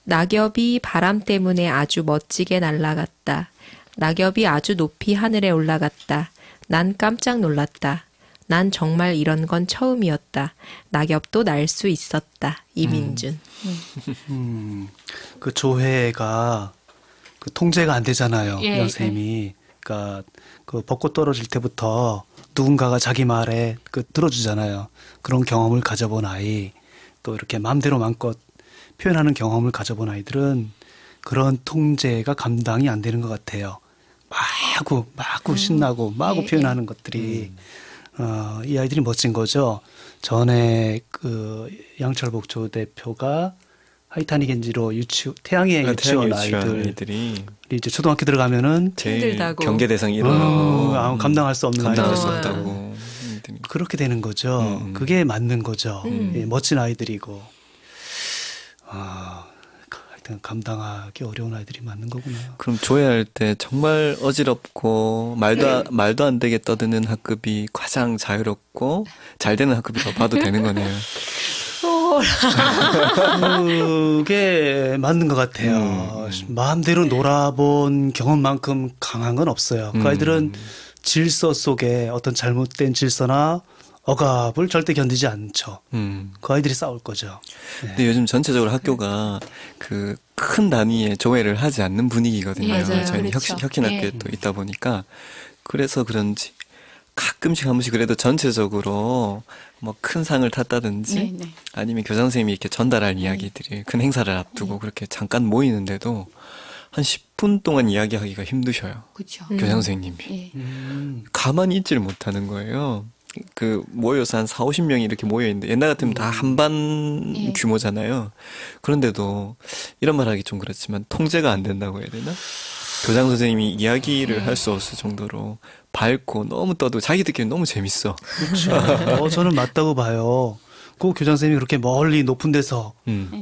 낙엽이 바람 때문에 아주 멋지게 날아갔다. 낙엽이 아주 높이 하늘에 올라갔다. 난 깜짝 놀랐다. 난 정말 이런 건 처음이었다. 낙엽도 날 수 있었다. 이민준. 그 조회가 그 통제가 안 되잖아요. 예, 선생님이. 그러니까 그 벚꽃 떨어질 때부터 누군가가 자기 말에 그 들어주잖아요. 그런 경험을 가져본 아이, 또 이렇게 마음대로 마음껏 표현하는 경험을 가져본 아이들은 그런 통제가 감당이 안 되는 것 같아요. 마구 신나고 마구 표현하는 것들이 이 아이들이 멋진 거죠. 전에 그 양철복 조 대표가 하이타니 겐지로 태양의 유치원 아이들이 이제 초등학교 들어가면은 제일 힘들다고. 경계 대상 일어나고 감당할 수 없는 감당할 아이들. 수 없다고. 그렇게 되는 거죠. 그게 맞는 거죠. 예, 멋진 아이들이고. 하여튼 감당하기 어려운 아이들이 맞는 거구나. 그럼 조회할 때 정말 어지럽고 말도 안 되게 떠드는 학급이 가장 자유롭고 잘 되는 학급이라고 봐도 되는 거네요. 그게 맞는 것 같아요. 마음대로 놀아본 경험만큼 강한 건 없어요. 그 아이들은 질서 속에 어떤 잘못된 질서나 억압을 절대 견디지 않죠. 그 아이들이 싸울 거죠. 네. 근데 요즘 전체적으로 학교가 그 큰 단위의 조회를 하지 않는 분위기거든요. 예, 맞아요. 저희는 그렇죠. 혁신학교에 예. 또 있다 보니까 그래서 그런지 가끔씩 한 번씩 그래도 전체적으로 뭐 큰 상을 탔다든지 네, 네. 아니면 교장 선생님이 이렇게 전달할 이야기들이 큰 행사를 앞두고 그렇게 잠깐 모이는데도 한 10분 동안 이야기하기가 힘드셔요. 그렇죠. 교장 선생님이. 예. 가만히 있지를 못하는 거예요. 그 모여서 한 4, 50명이 이렇게 모여 있는데 옛날 같으면 다 한반 예. 규모잖아요. 그런데도 이런 말 하기 좀 그렇지만 통제가 안 된다고 해야 되나? 교장 선생님이 이야기를 할 수 없을 정도로 밝고 너무 떠도 자기들끼리 너무 재밌어. 그렇죠. 저는 맞다고 봐요. 꼭 교장 선생님이 그렇게 멀리 높은 데서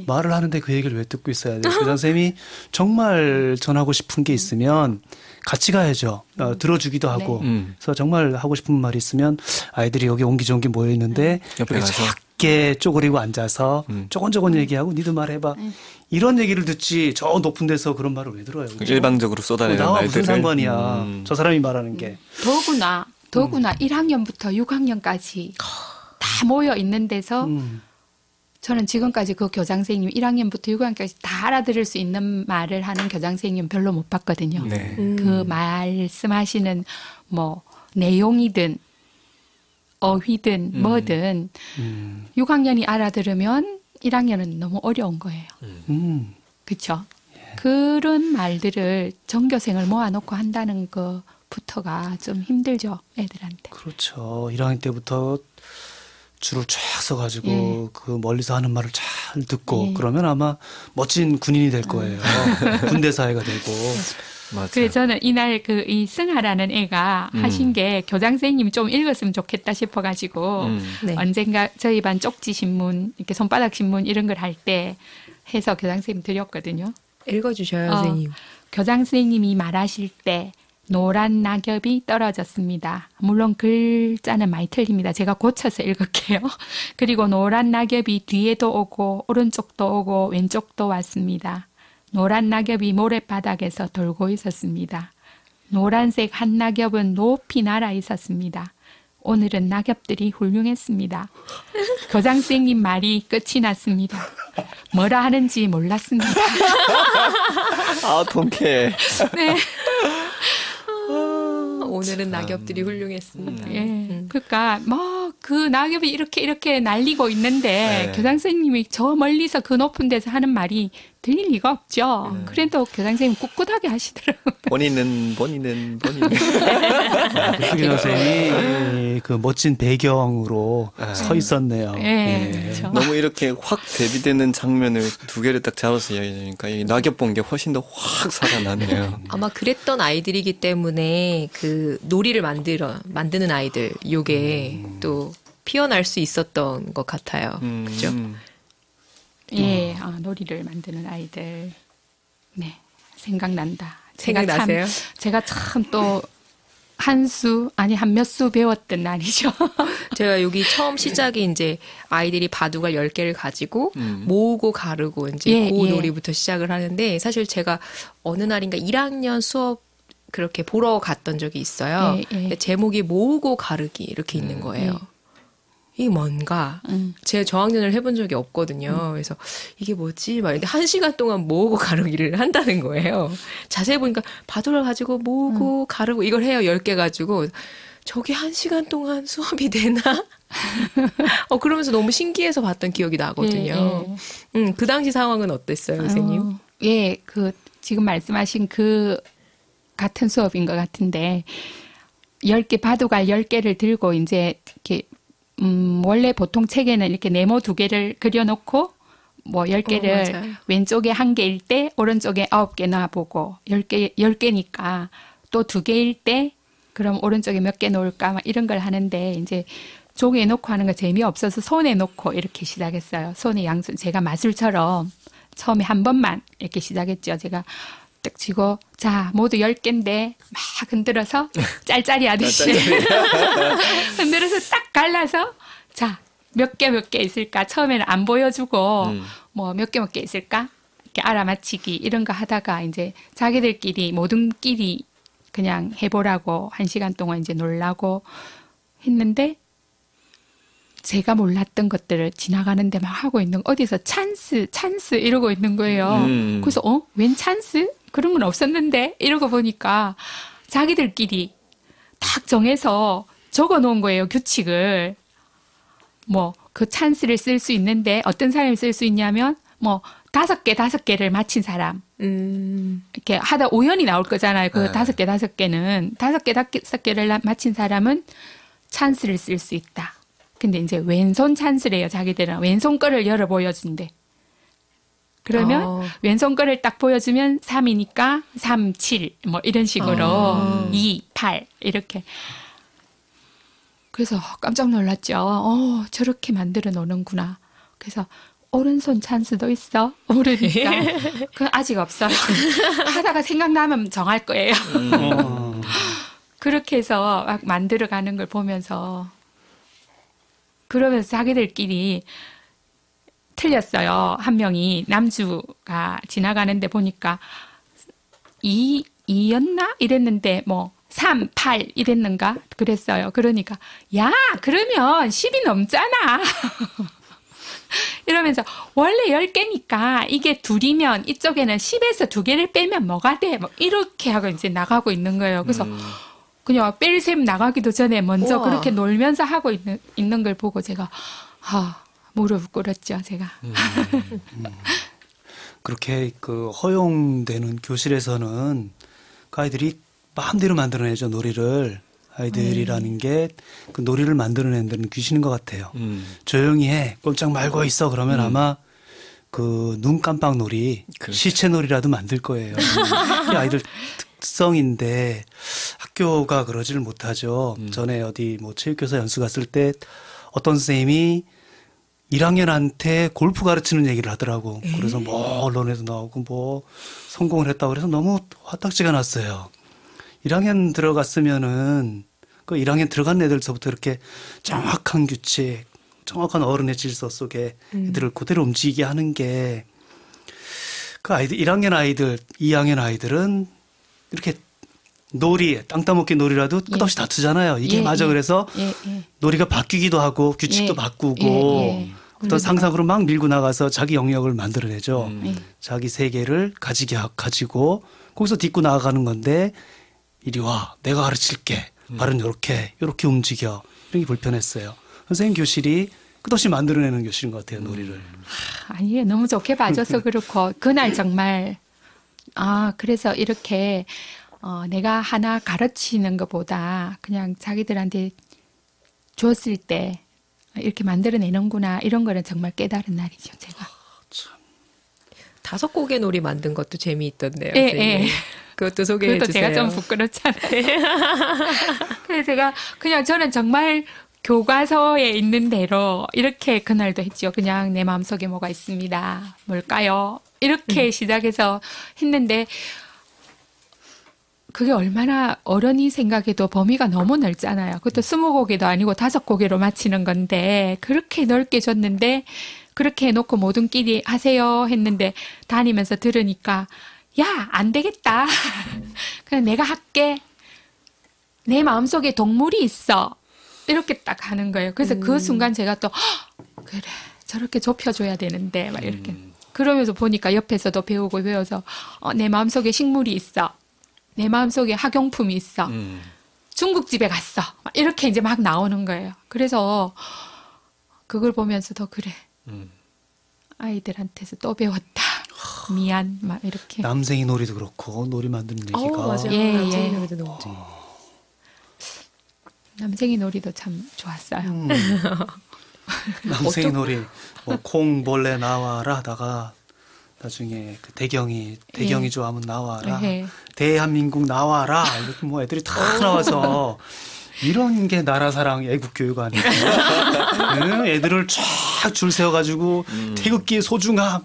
말을 하는데 그 얘기를 왜 듣고 있어야 돼요? 교장 선생님이 정말 전하고 싶은 게 있으면 같이 가야죠. 들어주기도 하고. 그래서 정말 하고 싶은 말이 있으면 아이들이 여기 옹기종기 모여 있는데 옆에 이렇게 가서. 작게 쪼그리고 앉아서 조곤조곤 얘기하고 니도 말해봐. 이런 얘기를 듣지 저 높은 데서 그런 말을 왜 들어요? 그죠? 일방적으로 쏟아내는 나와 말들을. 무슨 상관이야. 저 사람이 말하는 게. 더구나 1학년부터 6학년까지 다 모여 있는 데서 저는 지금까지 그 교장 선생님 1학년부터 6학년까지 다 알아들을 수 있는 말을 하는 교장 선생님 별로 못 봤거든요. 네. 그 말씀하시는 뭐 내용이든 어휘든 뭐든 6학년이 알아들으면 1학년은 너무 어려운 거예요. 그렇죠? 그런 말들을 전교생을 모아놓고 한다는 것부터가 좀 힘들죠, 애들한테. 그렇죠. 1학년 때부터 줄을 쫙 서가지고 그 멀리서 하는 말을 잘 듣고 그러면 아마 멋진 군인이 될 거예요. 군대 사회가 되고. 맞아요. 그래서 저는 이날 이 승하라는 애가 하신 게 교장 선생님이 좀 읽었으면 좋겠다 싶어가지고 네. 언젠가 저희 반 쪽지 신문, 이렇게 손바닥 신문 이런 걸 할 때 해서 교장 선생님 드렸거든요. 읽어주셔요, 선생님. 교장 선생님이 말하실 때 노란 낙엽이 떨어졌습니다. 물론 글자는 많이 틀립니다. 제가 고쳐서 읽을게요. 그리고 노란 낙엽이 뒤에도 오고 오른쪽도 오고 왼쪽도 왔습니다. 노란 낙엽이 모래바닥에서 돌고 있었습니다. 노란색 한 낙엽은 높이 날아 있었습니다. 오늘은 낙엽들이 훌륭했습니다. 교장 선생님 말이 끝이 났습니다. 뭐라 하는지 몰랐습니다. 아, 통쾌해. 네. 오늘은 낙엽들이 훌륭했습니다. 예. 그러니까 뭐 그 낙엽이 이렇게 날리고 있는데 네. 교장 선생님이 저 멀리서 그 높은 데서 하는 말이 들릴 리가 없죠. 그래도 교장 선생님 꿋꿋하게 하시더라고요. 본인은. 교장 선생님이 그 멋진 배경으로 서 있었네요. 예. 그렇죠. 너무 이렇게 확 대비되는 장면을 두 개를 딱 잡아서 이야기하니까 이 낙엽 본 게 훨씬 더 확 살아나네요. 아마 그랬던 아이들이기 때문에 그 놀이를 만드는 아이들 요게 또 피어날 수 있었던 것 같아요. 그죠? 예, 놀이를 만드는 아이들. 네, 생각난다. 생각나세요? 제가 참 또 한 몇 수 배웠던 날이죠. 제가 여기 처음 시작이 이제 아이들이 바둑알 10개를 가지고 모으고 가르고 이제 예, 그 예. 놀이부터 시작을 하는데 사실 제가 어느 날인가 1학년 수업 그렇게 보러 갔던 적이 있어요. 예, 예. 근데 제목이 모으고 가르기 이렇게 있는 거예요. 이게 뭔가 제가 저학년을 해본 적이 없거든요. 그래서 이게 뭐지? 막 이런데 1시간 동안 모으고 가르기를 한다는 거예요. 자세히 보니까 바둑을 가지고 모으고 가르고 이걸 해요. 10개 가지고. 저게 1시간 동안 수업이 되나? 그러면서 너무 신기해서 봤던 기억이 나거든요. 그 당시 상황은 어땠어요, 선생님? 예, 지금 말씀하신 그 같은 수업인 것 같은데 10개 바둑알 10개를 들고 이제 이렇게 원래 보통 책에는 이렇게 네모 2개를 그려놓고 뭐 10개를 맞아요. 왼쪽에 1개일 때 오른쪽에 9개 놔보고 10개니까 또 2개일 때 그럼 오른쪽에 몇 개 놓을까 막 이런 걸 하는데 이제 종이에 놓고 하는 거 재미없어서 손에 놓고 이렇게 시작했어요. 손에 양손 제가 마술처럼 처음에 한 번만 이렇게 시작했죠. 제가 딱 쥐고 자 모두 10개인데 막 흔들어서 짤짤이 하듯이 흔들어서 딱 갈라서 자 몇 개 있을까 처음에는 안 보여주고 뭐 몇 개 있을까 이렇게 알아맞히기 이런 거 하다가 이제 자기들끼리 모든끼리 그냥 해보라고 1시간 동안 이제 놀라고 했는데 제가 몰랐던 것들을 지나가는데 막 하고 있는 어디서 찬스 이러고 있는 거예요. 그래서 웬 찬스? 그런 건 없었는데 이러고 보니까 자기들끼리 딱 정해서 적어 놓은 거예요. 규칙을. 뭐 그 찬스를 쓸 수 있는데 어떤 사람이 쓸 수 있냐면 뭐 5개를 맞힌 사람. 이렇게 하다 우연히 나올 거잖아요. 그 네. 5개는 5개를 맞힌 사람은 찬스를 쓸 수 있다. 근데 이제 왼손 찬스래요. 자기들은 왼손 거를 열어 보여준대. 그러면 왼손 거를 딱 보여주면 3이니까 3, 7 뭐 이런 식으로 2, 8 이렇게. 그래서 깜짝 놀랐죠. 저렇게 만들어 놓는구나. 그래서 오른손 찬스도 있어? 모르니까. 그건 아직 없어요. 하다가 생각나면 정할 거예요. 그렇게 해서 막 만들어가는 걸 보면서 그러면서 자기들끼리 틀렸어요. 한 명이 남주가 지나가는데 보니까 2였나? 이랬는데 뭐 3, 8 이랬는가? 그랬어요. 그러니까 야 그러면 10이 넘잖아. 이러면서 원래 10개니까 이게 둘이면 이쪽에는 10에서 2개를 빼면 뭐가 돼? 뭐 이렇게 하고 이제 나가고 있는 거예요. 그래서 그냥 뺄셈 나가기도 전에 먼저 우와. 그렇게 놀면서 하고 있는 걸 보고 제가 무릎 꿇었죠, 제가. 그렇게 그 허용되는 교실에서는 그 아이들이 마음대로 만들어내죠, 놀이를. 아이들이라는 게 그 놀이를 만들어내는 데는 귀신인 것 같아요. 조용히 해, 꼼짝 말고 있어. 그러면 아마 그 눈 깜빡 놀이, 그렇죠. 시체 놀이라도 만들 거예요. 이 아이들 특성인데 학교가 그러지를 못하죠. 전에 어디 뭐 체육교사 연수 갔을 때 어떤 선생님이 1학년한테 골프 가르치는 얘기를 하더라고. 그래서 뭐 언론에도 나오고 뭐 성공을 했다고 그래서 너무 화딱지가 났어요. 1학년 들어갔으면은 그 1학년 들어간 애들서부터 이렇게 정확한 규칙, 정확한 어른의 질서 속에 애들을 그대로 움직이게 하는 게 그 아이들, 1학년 아이들, 2학년 아이들은 이렇게 놀이, 땅 따먹기 놀이라도 끝없이 다투잖아요. 이게 맞아. 그래서 놀이가 바뀌기도 하고 규칙도 바꾸고 어떤 상상으로 막 밀고 나가서 자기 영역을 만들어내죠. 자기 세계를 가지고 거기서 딛고 나아가는 건데 이리 와, 내가 가르칠게. 발은 요렇게 움직여. 이런 게 불편했어요. 선생님 교실이 끝없이 만들어내는 교실인 것 같아요, 놀이를. 아니에요. 너무 좋게 봐줘서 그렇고 그날 정말 그래서 이렇게 내가 하나 가르치는 것보다 그냥 자기들한테 줬을 때 이렇게 만들어내는구나 이런 거는 정말 깨달은 날이죠, 제가. 5곡의 놀이 만든 것도 재미있던데요. 예, 선생님. 예. 그것도 소개해 그것도 주세요. 제가 좀 부끄럽잖아요. 그래서 제가 그냥 저는 정말 교과서에 있는 대로 이렇게 그날도 했죠. 그냥 내 마음속에 뭐가 있습니다. 뭘까요? 이렇게 시작해서 했는데 그게 얼마나 어른이 생각해도 범위가 너무 넓잖아요. 그것도 20곡에도 아니고 5곡으로 마치는 건데 그렇게 넓게 줬는데 그렇게 해놓고 모든끼리 하세요 했는데 다니면서 들으니까 야, 안 되겠다. 그냥 내가 할게. 내 마음속에 동물이 있어. 이렇게 딱 하는 거예요. 그래서 그 순간 제가 또 그래 저렇게 좁혀줘야 되는데 막 이렇게 그러면서 보니까 옆에서도 배우고 배워서 내 마음속에 식물이 있어. 내 마음속에 학용품이 있어. 중국집에 갔어. 막 이렇게 이제 막 나오는 거예요. 그래서 그걸 보면서도 그래. 아이들한테서 또 배웠다. 미안. 막 이렇게. 남생이 놀이도 그렇고 놀이 만드는 얘기가 맞아요. 예, 남생이 예. 놀이도 너무 남생이 놀이도 참 좋았어요. 남생이 놀이 뭐 콩벌레 나와라 하다가 나중에 그 대경이 좋아하면 나와라. 대한민국 나와라. 이렇게 뭐 애들이 다 나와서 이런 게 나라 사랑 애국 교육 아니에요. 네, 애들을 쫙 줄 세워가지고 태극기의 소중함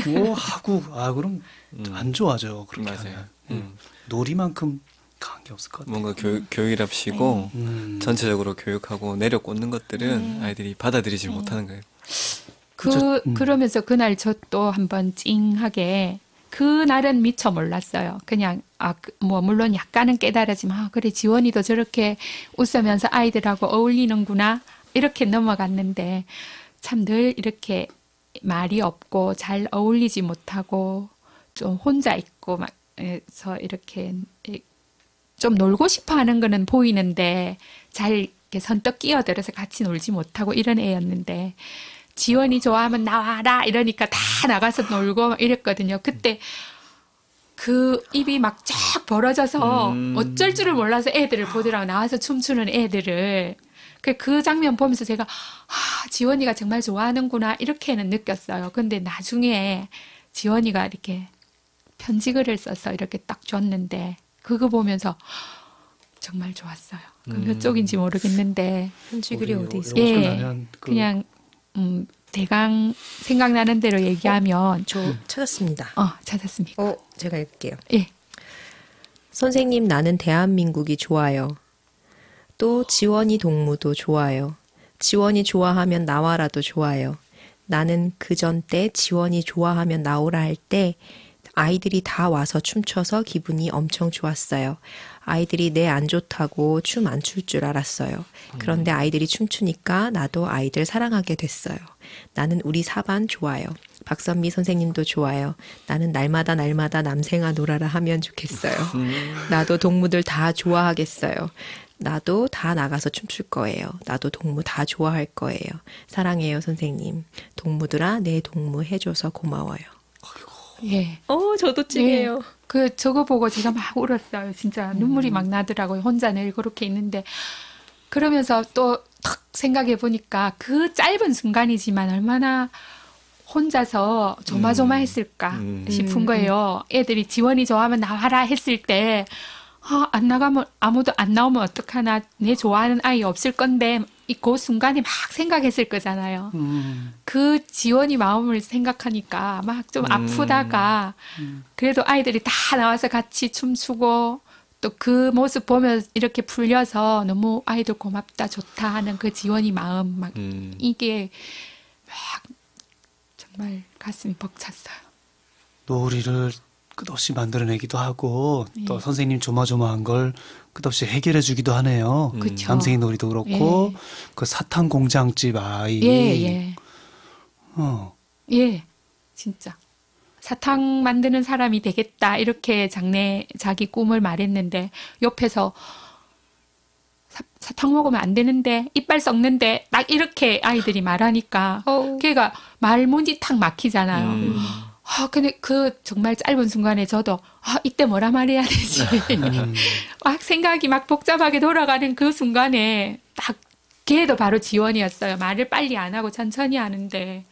뭐 하고 그럼 안 좋아져 그렇게 맞아요. 하면 놀이만큼 강한 게 없을 것 같아요. 뭔가 교육이랍시고 전체적으로 교육하고 내려 꽂는 것들은 아이들이 받아들이지 못하는 거예요. 그러면서 그날 저 또 한번 찡하게 그날은 미처 몰랐어요. 그냥 뭐 물론 약간은 깨달았지만 그래 지원이도 저렇게 웃으면서 아이들하고 어울리는구나 이렇게 넘어갔는데 참 늘 이렇게 말이 없고 잘 어울리지 못하고 좀 혼자 있고 막 해서 이렇게 좀 놀고 싶어 하는 거는 보이는데 잘 이렇게 선뜻 끼어들어서 같이 놀지 못하고 이런 애였는데 지원이 좋아하면 나와라 이러니까 다 나가서 놀고 막 이랬거든요. 그때 그 입이 막 쫙 벌어져서 어쩔 줄을 몰라서 애들을 보더라고 나와서 춤추는 애들을 그 장면 보면서 제가 지원이가 정말 좋아하는구나 이렇게는 느꼈어요. 근데 나중에 지원이가 이렇게 편지글을 써서 이렇게 딱 줬는데 그거 보면서 정말 좋았어요. 몇 쪽인지 모르겠는데 편지글이 어디 있어요? 예, 그냥 대강 생각나는 대로 얘기하면 저 찾았습니다. 찾았습니까? 제가 읽을게요. 예. 선생님, 나는 대한민국이 좋아요. 또 지원이 동무도 좋아요. 지원이 좋아하면 나와라도 좋아요. 나는 그전 때 지원이 좋아하면 나오라 할 때 아이들이 다 와서 춤춰서 기분이 엄청 좋았어요. 아이들이 내 안 좋다고 춤 안 출 줄 알았어요. 그런데 아이들이 춤추니까 나도 아이들 사랑하게 됐어요. 나는 우리 사반 좋아요. 박선미 선생님도 좋아요. 나는 날마다 남생아 놀아라 하면 좋겠어요. 나도 동무들 다 좋아하겠어요. 나도 다 나가서 춤출 거예요. 나도 동무 다 좋아할 거예요. 사랑해요, 선생님. 동무들아, 내 동무 해줘서 고마워요. 예. 저도 찡해요. 저거 보고 제가 막 울었어요. 진짜 눈물이 막 나더라고요. 혼자 늘 그렇게 있는데. 그러면서 또 탁 생각해 보니까 그 짧은 순간이지만 얼마나 혼자서 조마조마했을까 싶은 거예요. 애들이 지원이 좋아하면 나와라 했을 때 안 나가면 아무도 안 나오면 어떡하나 내 좋아하는 아이 없을 건데 그 순간에 막 생각했을 거잖아요. 그 지원이 마음을 생각하니까 막 좀 아프다가 그래도 아이들이 다 나와서 같이 춤추고 또 그 모습 보면 이렇게 풀려서 너무 아이들 고맙다 좋다 하는 그 지원이 마음 막 이게 막 정말 가슴이 벅찼어요. 놀이를 끝없이 만들어내기도 하고 또 선생님 조마조마한 걸 끝없이 해결해 주기도 하네요. 그쵸. 남생이 놀이도 그렇고 그 사탕 공장집 아이. 예. 어. 예, 진짜. 사탕 만드는 사람이 되겠다. 이렇게 장래 자기 꿈을 말했는데, 옆에서 사탕 먹으면 안 되는데, 이빨 썩는데, 딱 이렇게 아이들이 말하니까, 걔가 말문이 탁 막히잖아요. 근데 그 정말 짧은 순간에 저도, 이때 뭐라 말해야 되지. 막 생각이 막 복잡하게 돌아가는 그 순간에, 딱, 걔도 바로 지원이었어요. 말을 빨리 안 하고 천천히 하는데,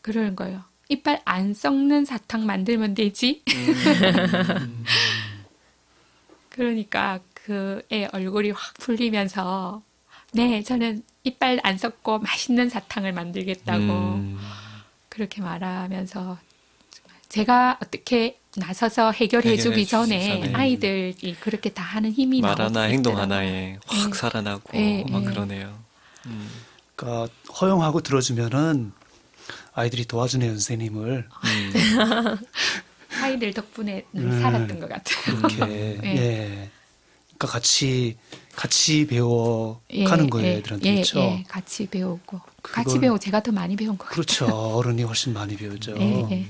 그러는 거예요. 이빨 안 썩는 사탕 만들면 되지? 그러니까 그 애 얼굴이 확 풀리면서 네, 저는 이빨 안 썩고 맛있는 사탕을 만들겠다고 그렇게 말하면서 정말 제가 어떻게 나서서 해결해주기 전에 아이들이 그렇게 다 하는 힘이 말 나오고 하나 행동 하나에 확 네. 살아나고 네, 막 네. 그러네요. 그러니까 허용하고 들어주면은 아이들이 도와주네요, 선생님을. 아이들 덕분에 살았던 것 같아요. 이렇게 예. 그러니까 같이 배워가는 거예요, 애들한테. 그렇죠. 예, 같이 배우고 같이 그걸- 배우고 제가 더 많이 배운 것 같아요. 그렇죠. 어른이 훨씬 많이 배우죠. 예.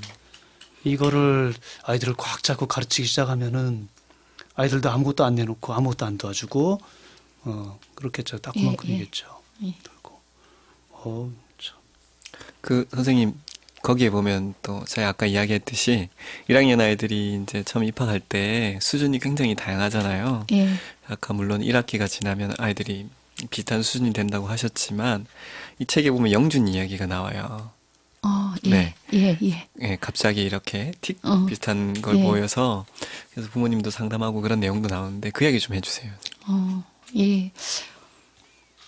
이거를 아이들을 꽉 잡고 가르치기 시작하면은 아이들도 아무것도 안 내놓고 아무것도 안 도와주고 그렇겠죠. 딱 그만큼이겠죠. 예. 그리고 참. 그 선생님 거기에 보면 또 제가 아까 이야기했듯이 1학년 아이들이 이제 처음 입학할 때 수준이 굉장히 다양하잖아요. 예. 아까 물론 1학기가 지나면 아이들이 비슷한 수준이 된다고 하셨지만 이 책에 보면 영준 이야기가 나와요. 예. 네. 예. 예, 갑자기 이렇게 틱 비슷한 걸 예. 보여서 그래서 부모님도 상담하고 그런 내용도 나오는데 그 이야기 좀 해주세요. 예.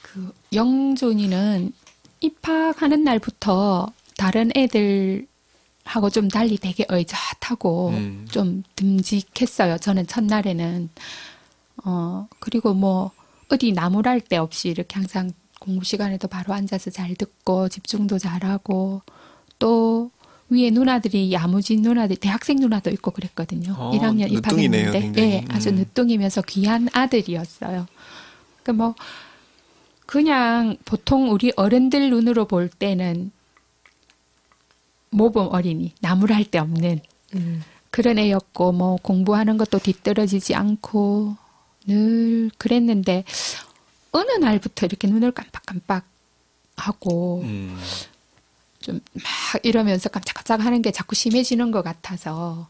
그 영준이는 입학하는 날부터 다른 애들하고 좀 달리 되게 의젓하고 좀 듬직했어요. 저는 첫날에는. 그리고 뭐 어디 나무랄 데 없이 이렇게 항상 공부 시간에도 바로 앉아서 잘 듣고 집중도 잘하고 또 위에 누나들이 야무진 누나들, 대학생 누나도 있고 그랬거든요. 1학년 늦둥이네요, 입학했는데 굉장히. 예, 아주 늦둥이면서 귀한 아들이었어요. 그러니까 뭐 그냥 보통 우리 어른들 눈으로 볼 때는 모범 어린이, 나무랄 데 없는 그런 애였고 뭐 공부하는 것도 뒤떨어지지 않고 늘 그랬는데 어느 날부터 이렇게 눈을 깜빡깜빡 하고 좀 막 이러면서 깜짝깜짝 하는 게 자꾸 심해지는 것 같아서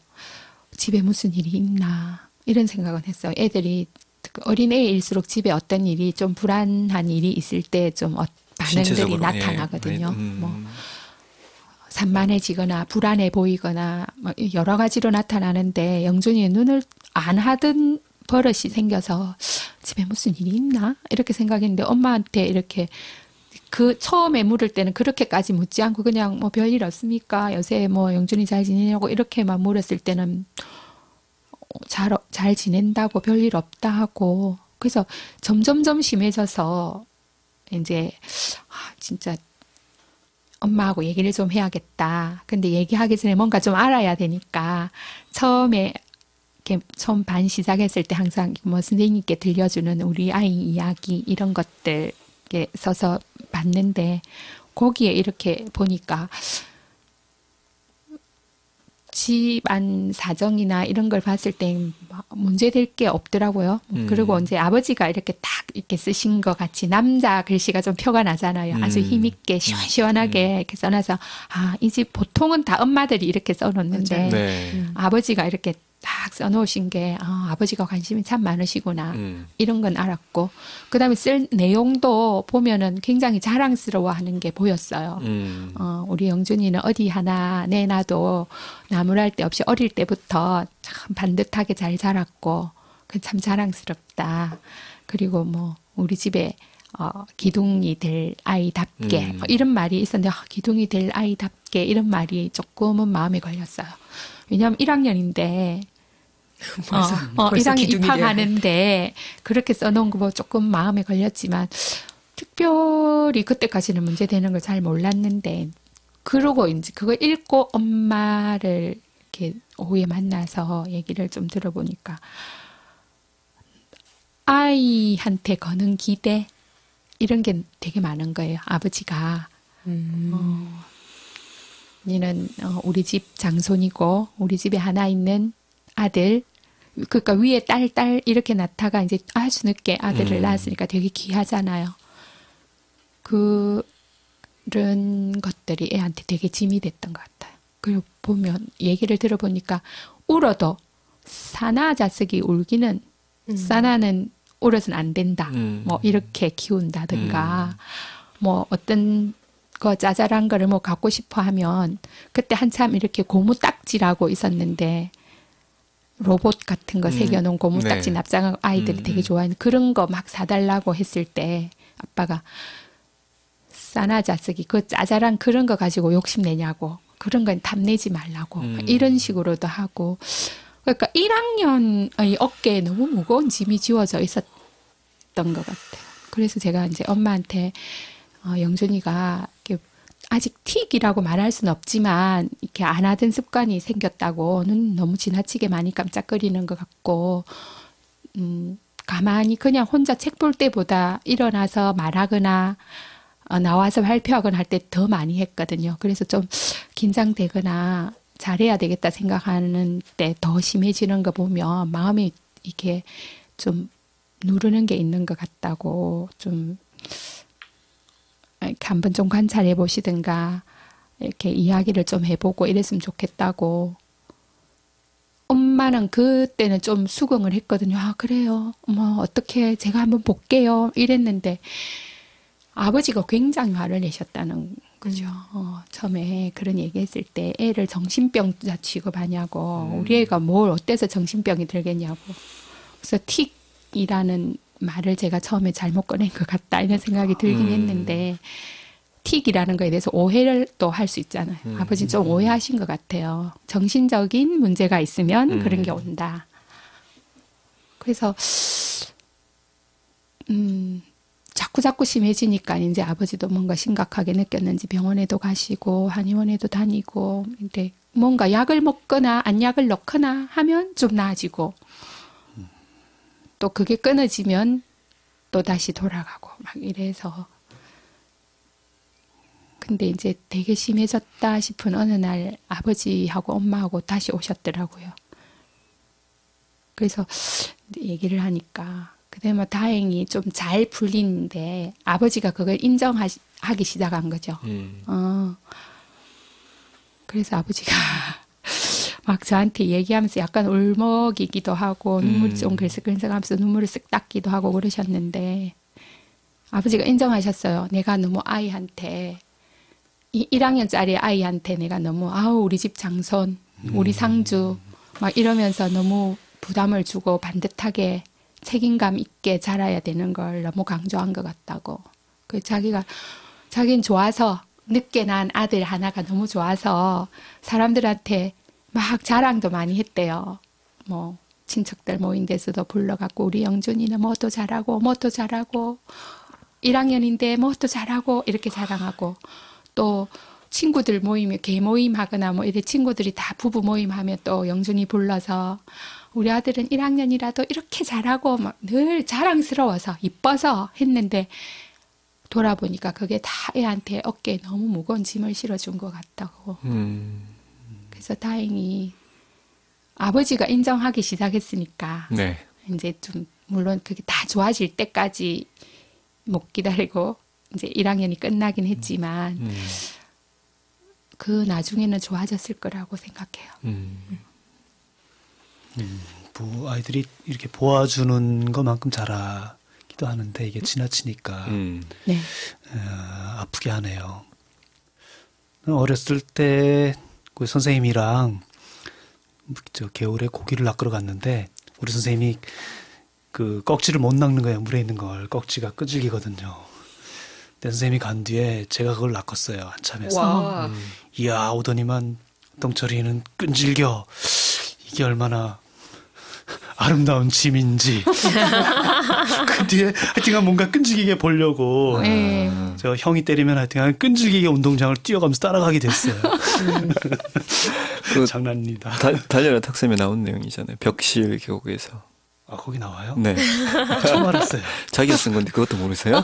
집에 무슨 일이 있나 이런 생각은 했어요. 애들이 그 어린애일수록 집에 어떤 일이 좀 불안한 일이 있을 때 좀 반응들이 신체적으로, 나타나거든요. 예. 뭐 산만해지거나 불안해 보이거나 뭐 여러 가지로 나타나는데 영준이의 눈을 안 하던 버릇이 생겨서 집에 무슨 일이 있나 이렇게 생각했는데 엄마한테 이렇게 그 처음에 물을 때는 그렇게까지 묻지 않고 그냥 뭐 별일 없습니까? 요새 뭐 영준이 잘 지내냐고 이렇게만 물었을 때는 잘 지낸다고 별일 없다 하고 그래서 점점점 심해져서 이제 진짜 엄마하고 얘기를 좀 해야겠다. 근데 얘기하기 전에 뭔가 좀 알아야 되니까 처음에 이렇게 처음 반 시작했을 때 항상 뭐 선생님께 들려주는 우리 아이 이야기 이런 것들 써서 봤는데 거기에 이렇게 보니까 집안 사정이나 이런 걸 봤을 때 문제될 게 없더라고요. 그리고 이제 아버지가 이렇게 딱 이렇게 쓰신 것 같이 남자 글씨가 좀 표가 나잖아요. 아주 힘있게 시원시원하게 이렇게 써놔서 이 집 보통은 다 엄마들이 이렇게 써놓는데 네. 아버지가 이렇게 딱 써놓으신 게 아버지가 관심이 참 많으시구나 이런 건 알았고 그다음에 쓸 내용도 보면은 굉장히 자랑스러워하는 게 보였어요. 우리 영준이는 어디 하나 내놔도 나무랄 데 없이 어릴 때부터 참 반듯하게 잘 자랐고 그 참 자랑스럽다. 그리고 뭐 우리 집에 기둥이 될 아이답게 뭐 이런 말이 있었는데 기둥이 될 아이답게 이런 말이 조금은 마음에 걸렸어요. 왜냐하면 1학년인데 벌써 1학년 기둥이 입학하는데 그렇게 써놓은 거 보고 조금 마음에 걸렸지만 특별히 그때까지는 문제되는 걸 잘 몰랐는데 그러고 이제 그걸 읽고 엄마를 이렇게 오후에 만나서 얘기를 좀 들어보니까 아이한테 거는 기대 이런 게 되게 많은 거예요. 아버지가 니는 우리 집 장손이고 우리 집에 하나 있는 아들 그러니까 위에 딸 이렇게 낳다가 이제 아주 늦게 아들을 낳았으니까 되게 귀하잖아요. 그런 것들이 애한테 되게 짐이 됐던 것 같아요. 그리고 보면 얘기를 들어보니까 울어도 사나 자식이 울기는 사나는 울어서는 안 된다. 뭐 이렇게 키운다든가 뭐 어떤 거 짜잘한 거를 뭐 갖고 싶어 하면 그때 한참 이렇게 고무딱지라고 있었는데 로봇 같은 거 새겨놓은 고무딱지 네. 납작한 아이들이 되게 좋아하는 그런 거 막 사달라고 했을 때 아빠가 싸나 자식이 그 짜잘한 그런 거 가지고 욕심내냐고 그런 건 탐내지 말라고 이런 식으로도 하고 그러니까 1학년의 어깨에 너무 무거운 짐이 지워져 있었던 것 같아요. 그래서 제가 이제 엄마한테 영준이가 이렇게 아직 틱이라고 말할 수는 없지만 이렇게 안 하던 습관이 생겼다고는 너무 지나치게 많이 깜짝거리는 것 같고 가만히 그냥 혼자 책 볼 때보다 일어나서 말하거나 나와서 발표하거나 할 때 더 많이 했거든요. 그래서 좀 긴장되거나 잘해야 되겠다 생각하는 때 더 심해지는 거 보면 마음이 이렇게 좀 누르는 게 있는 것 같다고 좀 이렇게 한번 좀 관찰해 보시든가 이렇게 이야기를 좀 해보고 이랬으면 좋겠다고. 엄마는 그때는 좀 수긍을 했거든요. 그래요. 뭐 어떻게 제가 한번 볼게요. 이랬는데 아버지가 굉장히 화를 내셨다는 거죠. 처음에 그런 얘기했을 때 애를 정신병자 취급하냐고 우리 애가 뭘 어때서 정신병이 들겠냐고. 그래서 틱이라는 말을 제가 처음에 잘못 꺼낸 것 같다 이런 생각이 들긴 했는데 틱이라는 거에 대해서 오해를 또 할 수 있잖아요. 아버지 좀 오해하신 것 같아요. 정신적인 문제가 있으면 그런 게 온다. 그래서 자꾸 심해지니까 이제 아버지도 뭔가 심각하게 느꼈는지 병원에도 가시고 한의원에도 다니고 근데 뭔가 약을 먹거나 안약을 넣거나 하면 좀 나아지고 또 그게 끊어지면 또 다시 돌아가고 막 이래서 근데 이제 되게 심해졌다 싶은 어느 날 아버지하고 엄마하고 다시 오셨더라고요. 그래서 얘기를 하니까 그나마 다행히 좀 잘 풀리는데 아버지가 그걸 인정하기 시작한 거죠. 그래서 아버지가 막 저한테 얘기하면서 약간 울먹이기도 하고 눈물이 좀 글썽글썽하면서 눈물을 쓱 닦기도 하고 그러셨는데 아버지가 인정하셨어요. 내가 너무 아이한테 1학년짜리 아이한테 내가 너무 우리 집 장손, 우리 상주 막 이러면서 너무 부담을 주고 반듯하게 책임감 있게 자라야 되는 걸 너무 강조한 것 같다고. 그 자기는 좋아서 늦게 난 아들 하나가 너무 좋아서 사람들한테 막 자랑도 많이 했대요. 뭐 친척들 모인 데서도 불러갖고 우리 영준이는 뭐도 잘하고 뭐도 잘하고 1학년인데 뭐도 잘하고 이렇게 자랑하고 또 친구들 모임에 개 모임 하거나 뭐 이래 친구들이 다 부부 모임 하면 또 영준이 불러서 우리 아들은 1학년이라도 이렇게 잘하고 막 늘 자랑스러워서 이뻐서 했는데 돌아보니까 그게 다 애한테 어깨에 너무 무거운 짐을 실어준 것 같다고. 그래서 다행히 아버지가 인정하기 시작했으니까 네. 이제 좀 물론 그게 다 좋아질 때까지 못 기다리고 이제 1학년이 끝나긴 했지만 그 나중에는 좋아졌을 거라고 생각해요. 아이들이 이렇게 보아주는 것만큼 자라기도 하는데 이게 지나치니까 네. 아프게 하네요. 어렸을 때 그 선생님이랑 저 개울에 고기를 낚으러 갔는데 우리 선생님이 그 꺽지를 못 낚는 거예요. 물에 있는 걸. 꺽지가 끈질기거든요. 근데 선생님이 간 뒤에 제가 그걸 낚았어요. 한참에서. 와. 이야 오더니만 똥처리는 끈질겨. 이게 얼마나 아름다운 짐인지. 그 뒤에 하여튼간 뭔가 끈질기게 보려고 네. 저 형이 때리면 하여튼간 끈질기게 운동장을 뛰어가면서 따라가게 됐어요. 그 장난입니다. 달려라 탁sem에 나온 내용이잖아요. 벽실 계곡에서. 아 거기 나와요? 네. 처음 알았어요. 자기가 쓴 건데 그것도 모르세요?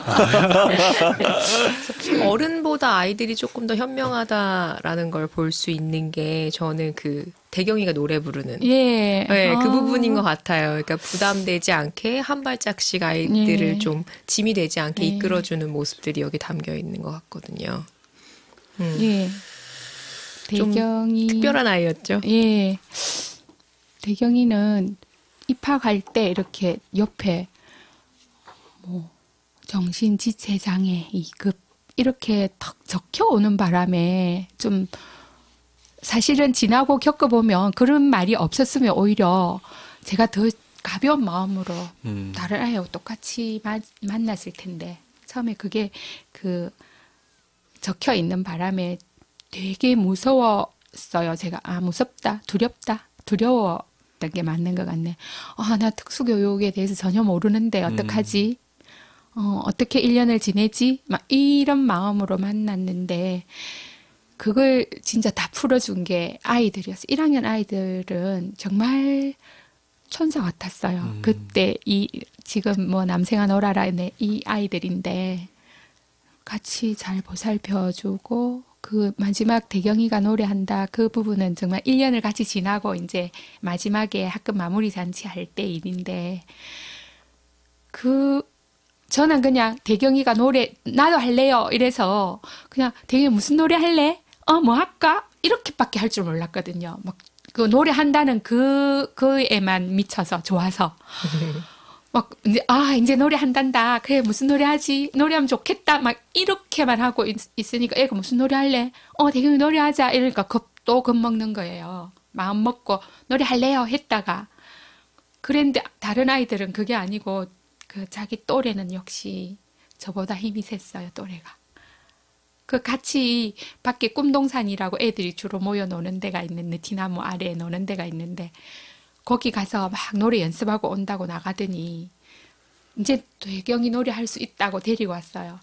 어른보다 아이들이 조금 더 현명하다라는 걸 볼 수 있는 게 저는 그 대경이가 노래 부르는 예. 네, 그 부분인 것 같아요. 그러니까 부담되지 않게 한 발짝씩 아이들을 예. 좀 짐이 되지 않게 예. 이끌어주는 모습들이 여기 담겨 있는 것 같거든요. 예. 좀 대경이 특별한 아이였죠. 예. 대경이는 입학할 때 이렇게 옆에 뭐 정신지체장애 2급 이렇게 턱 적혀 오는 바람에 좀 사실은 지나고 겪어보면 그런 말이 없었으면 오히려 제가 더 가벼운 마음으로 다른 아이하고 똑같이 만났을 텐데 처음에 그게 그 적혀 있는 바람에 되게 무서웠어요. 제가 무섭다, 두렵다, 두려웠던 게 맞는 것 같네. 나 특수교육에 대해서 전혀 모르는데 어떡하지? 어떻게 1년을 지내지? 막 이런 마음으로 만났는데 그걸 진짜 다 풀어준 게 아이들이었어요. 1학년 아이들은 정말 천사 같았어요. 그때 지금 뭐 남생아 놀아라 이 아이들인데 같이 잘 보살펴주고 그 마지막 대경이가 노래한다 그 부분은 정말 1년을 같이 지나고 이제 마지막에 학급 마무리 잔치 할 때 일인데 저는 그냥 대경이가 노래 나도 할래요 이래서 그냥 대경이 무슨 노래 할래? 뭐 할까? 이렇게밖에 할 줄 몰랐거든요. 막 그 노래 한다는 그에만 미쳐서 좋아서 막 이제 노래 한단다. 그래 무슨 노래 하지? 노래하면 좋겠다. 막 이렇게만 하고 있으니까 애가 무슨 노래 할래? 대경이 노래하자. 이러니까 또 겁먹는 거예요. 마음 먹고 노래 할래요 했다가 그랬는데 다른 아이들은 그게 아니고 그 자기 또래는 역시 저보다 힘이 셌어요. 또래가. 그 같이 밖에 꿈동산이라고 애들이 주로 모여 노는 데가 있는 느티나무 아래에 노는 데가 있는데 거기 가서 막 노래 연습하고 온다고 나가더니 이제 대경이 노래할 수 있다고 데리고 왔어요.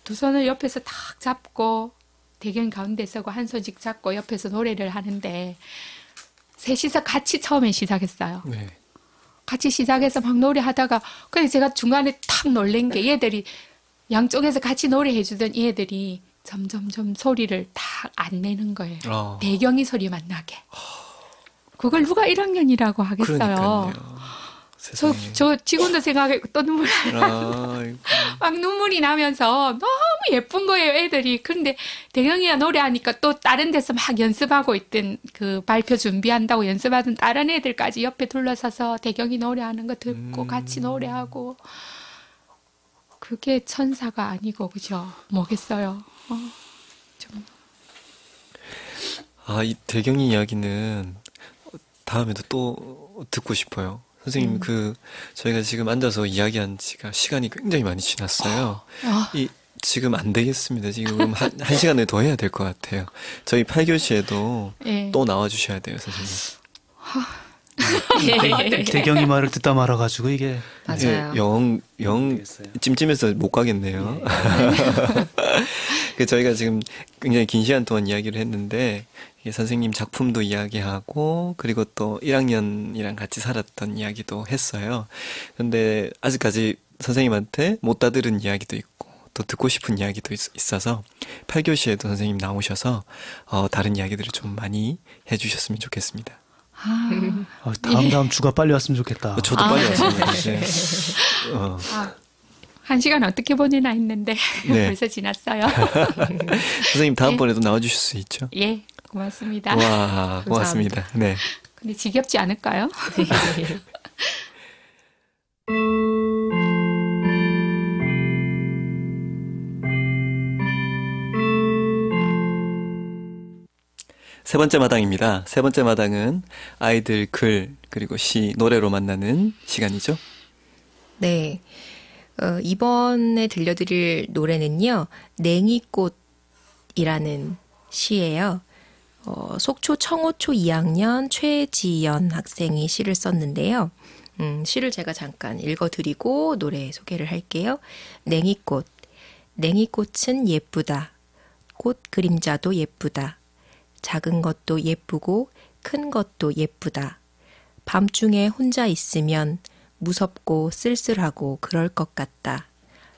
두 손을 옆에서 탁 잡고 대경이 가운데 서고 한 손씩 잡고 옆에서 노래를 하는데 셋이서 같이 처음에 시작했어요. 네. 같이 시작해서 막 노래하다가 근데 제가 중간에 탁 놀란 게 얘들이 양쪽에서 같이 노래해 주던 얘들이 점점점 소리를 다 안 내는 거예요. 대경이 소리만 나게. 그걸 누가 1학년이라고 하겠어요. 그러니까요. 저 지금도 생각해 또 눈물 막 눈물이 나면서 너무 예쁜 거예요, 애들이. 그런데 대경이가 노래하니까 또 다른 데서 막 연습하고 있던 그 발표 준비한다고 연습하던 다른 애들까지 옆에 둘러서서 대경이 노래하는 거 듣고 같이 노래하고. 그게 천사가 아니고, 그죠? 뭐겠어요? 좀. 아, 이 대경이 이야기는 다음에도 또 듣고 싶어요. 선생님, 저희가 지금 앉아서 이야기한 지가 시간이 굉장히 많이 지났어요. 지금 안 되겠습니다. 지금 한 시간을 더 해야 될 것 같아요. 저희 8교시에도 예. 또 나와주셔야 돼요, 선생님. 대경이 말을 듣다 말아가지고 이게 맞아요. 영 되겠어요. 찜찜해서 못 가겠네요. 저희가 지금 굉장히 긴 시간 동안 이야기를 했는데 이게 선생님 작품도 이야기하고 그리고 또 1학년이랑 같이 살았던 이야기도 했어요. 근데 아직까지 선생님한테 못 다 들은 이야기도 있고 또 듣고 싶은 이야기도 있어서 8교시에도 선생님 나오셔서 다른 이야기들을 좀 많이 해주셨으면 좋겠습니다. 다음 주가 빨리 왔으면 좋겠다. 저도 빨리 왔습니다. 네. 한 시간 어떻게 보내나 했는데 네. 벌써 지났어요. 선생님 다음번에도 나와주실 수 있죠? 예, 고맙습니다. 와, 고맙습니다. 네. 근데 지겹지 않을까요? 세 번째 마당입니다. 세 번째 마당은 아이들 글, 그리고 시, 노래로 만나는 시간이죠. 네. 이번에 들려드릴 노래는요, 냉이꽃이라는 시예요. 속초 청호초 2학년 최지연 학생이 시를 썼는데요. 시를 제가 잠깐 읽어드리고 노래 소개를 할게요. 냉이꽃. 냉이꽃은 예쁘다. 꽃 그림자도 예쁘다. 작은 것도 예쁘고 큰 것도 예쁘다. 밤중에 혼자 있으면 무섭고 쓸쓸하고 그럴 것 같다.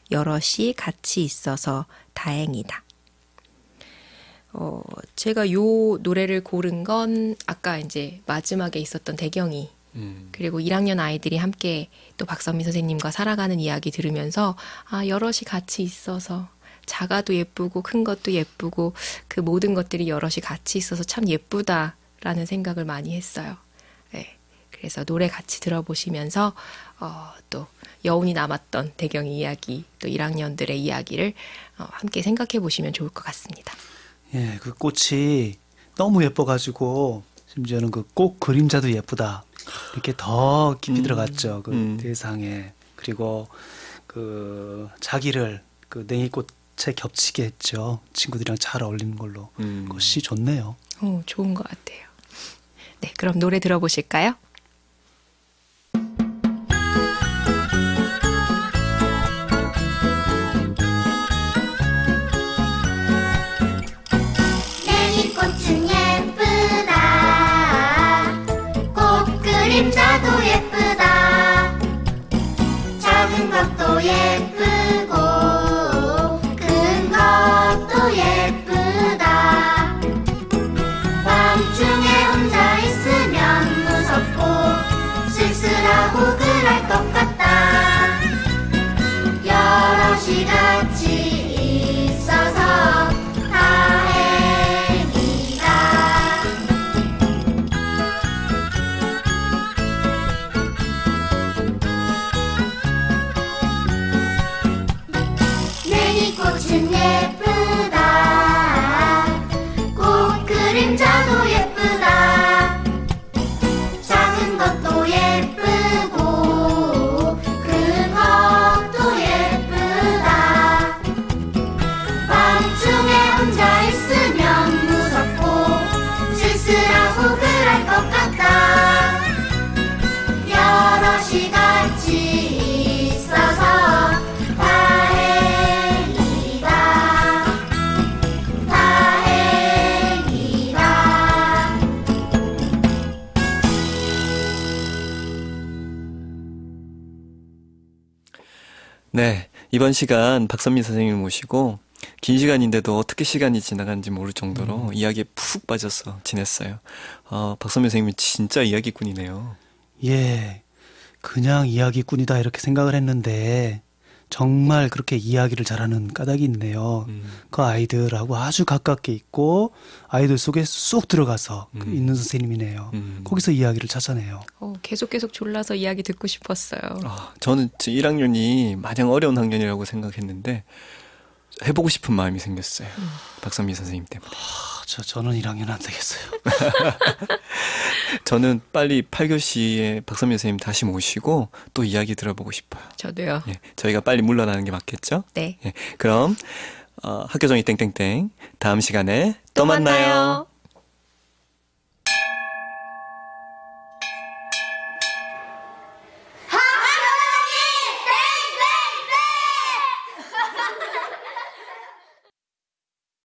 여럿이 같이 있어서 다행이다. 제가 요 노래를 고른 건 아까 이제 마지막에 있었던 대경이 그리고 1학년 아이들이 함께 또 박선미 선생님과 살아가는 이야기 들으면서 여럿이 같이 있어서 작아도 예쁘고 큰 것도 예쁘고 그 모든 것들이 여럿이 같이 있어서 참 예쁘다라는 생각을 많이 했어요. 네. 그래서 노래 같이 들어보시면서 또 여운이 남았던 대경이 이야기, 또 1학년들의 이야기를 함께 생각해 보시면 좋을 것 같습니다. 예, 그 꽃이 너무 예뻐가지고 심지어는 그 꽃 그림자도 예쁘다. 이렇게 더 깊이 들어갔죠. 그 대상에. 그리고 그 자기를 그 냉이꽃에 겹치게 했죠. 친구들이랑 잘 어울리는 걸로. 그것이 좋네요. 좋은 것 같아요. 네, 그럼 노래 들어보실까요? 냉이꽃은 예쁘다. 꽃 그림자도 예쁘다. 작은 것도 예쁘고 큰 것도 예쁘다. 밤중에 혼자 있으면 무섭고 쓸쓸하고 그럴 것 같다. 여럿이 같이 있어서 다행이다. 냉이꽃은 예쁘다. 꽃 그림자도 예쁘다. 작은 것도 예쁘고 큰 것도 예쁘다. 밤중에 혼자 있으면 무섭고 쓸쓸하고 그럴 것 같다. 여럿이 같이 있어서 다행이다. 다행이다. 네, 이번 시간 박선미 선생님을 모시고 긴 시간인데도 어떻게 시간이 지나간지 모를 정도로 이야기에 푹 빠져서 지냈어요. 박선미 선생님은 진짜 이야기꾼이네요. 예, 그냥 이야기꾼이다 이렇게 생각을 했는데 정말 그렇게 이야기를 잘하는 까닭이 있네요. 그 아이들하고 아주 가깝게 있고 아이들 속에 쏙 들어가서 있는 선생님이네요. 거기서 이야기를 찾아내요. 계속 졸라서 이야기 듣고 싶었어요. 저는 1학년이 마냥 어려운 학년이라고 생각했는데 해보고 싶은 마음이 생겼어요. 박선미 선생님 때문에. 저는 1학년 안 되겠어요. 저는 빨리 8교시에 박선미 선생님 다시 모시고 또 이야기 들어보고 싶어요. 저도요. 예, 저희가 빨리 물러나는 게 맞겠죠? 네. 예, 그럼 학교종이 땡땡땡 다음 시간에 또 만나요.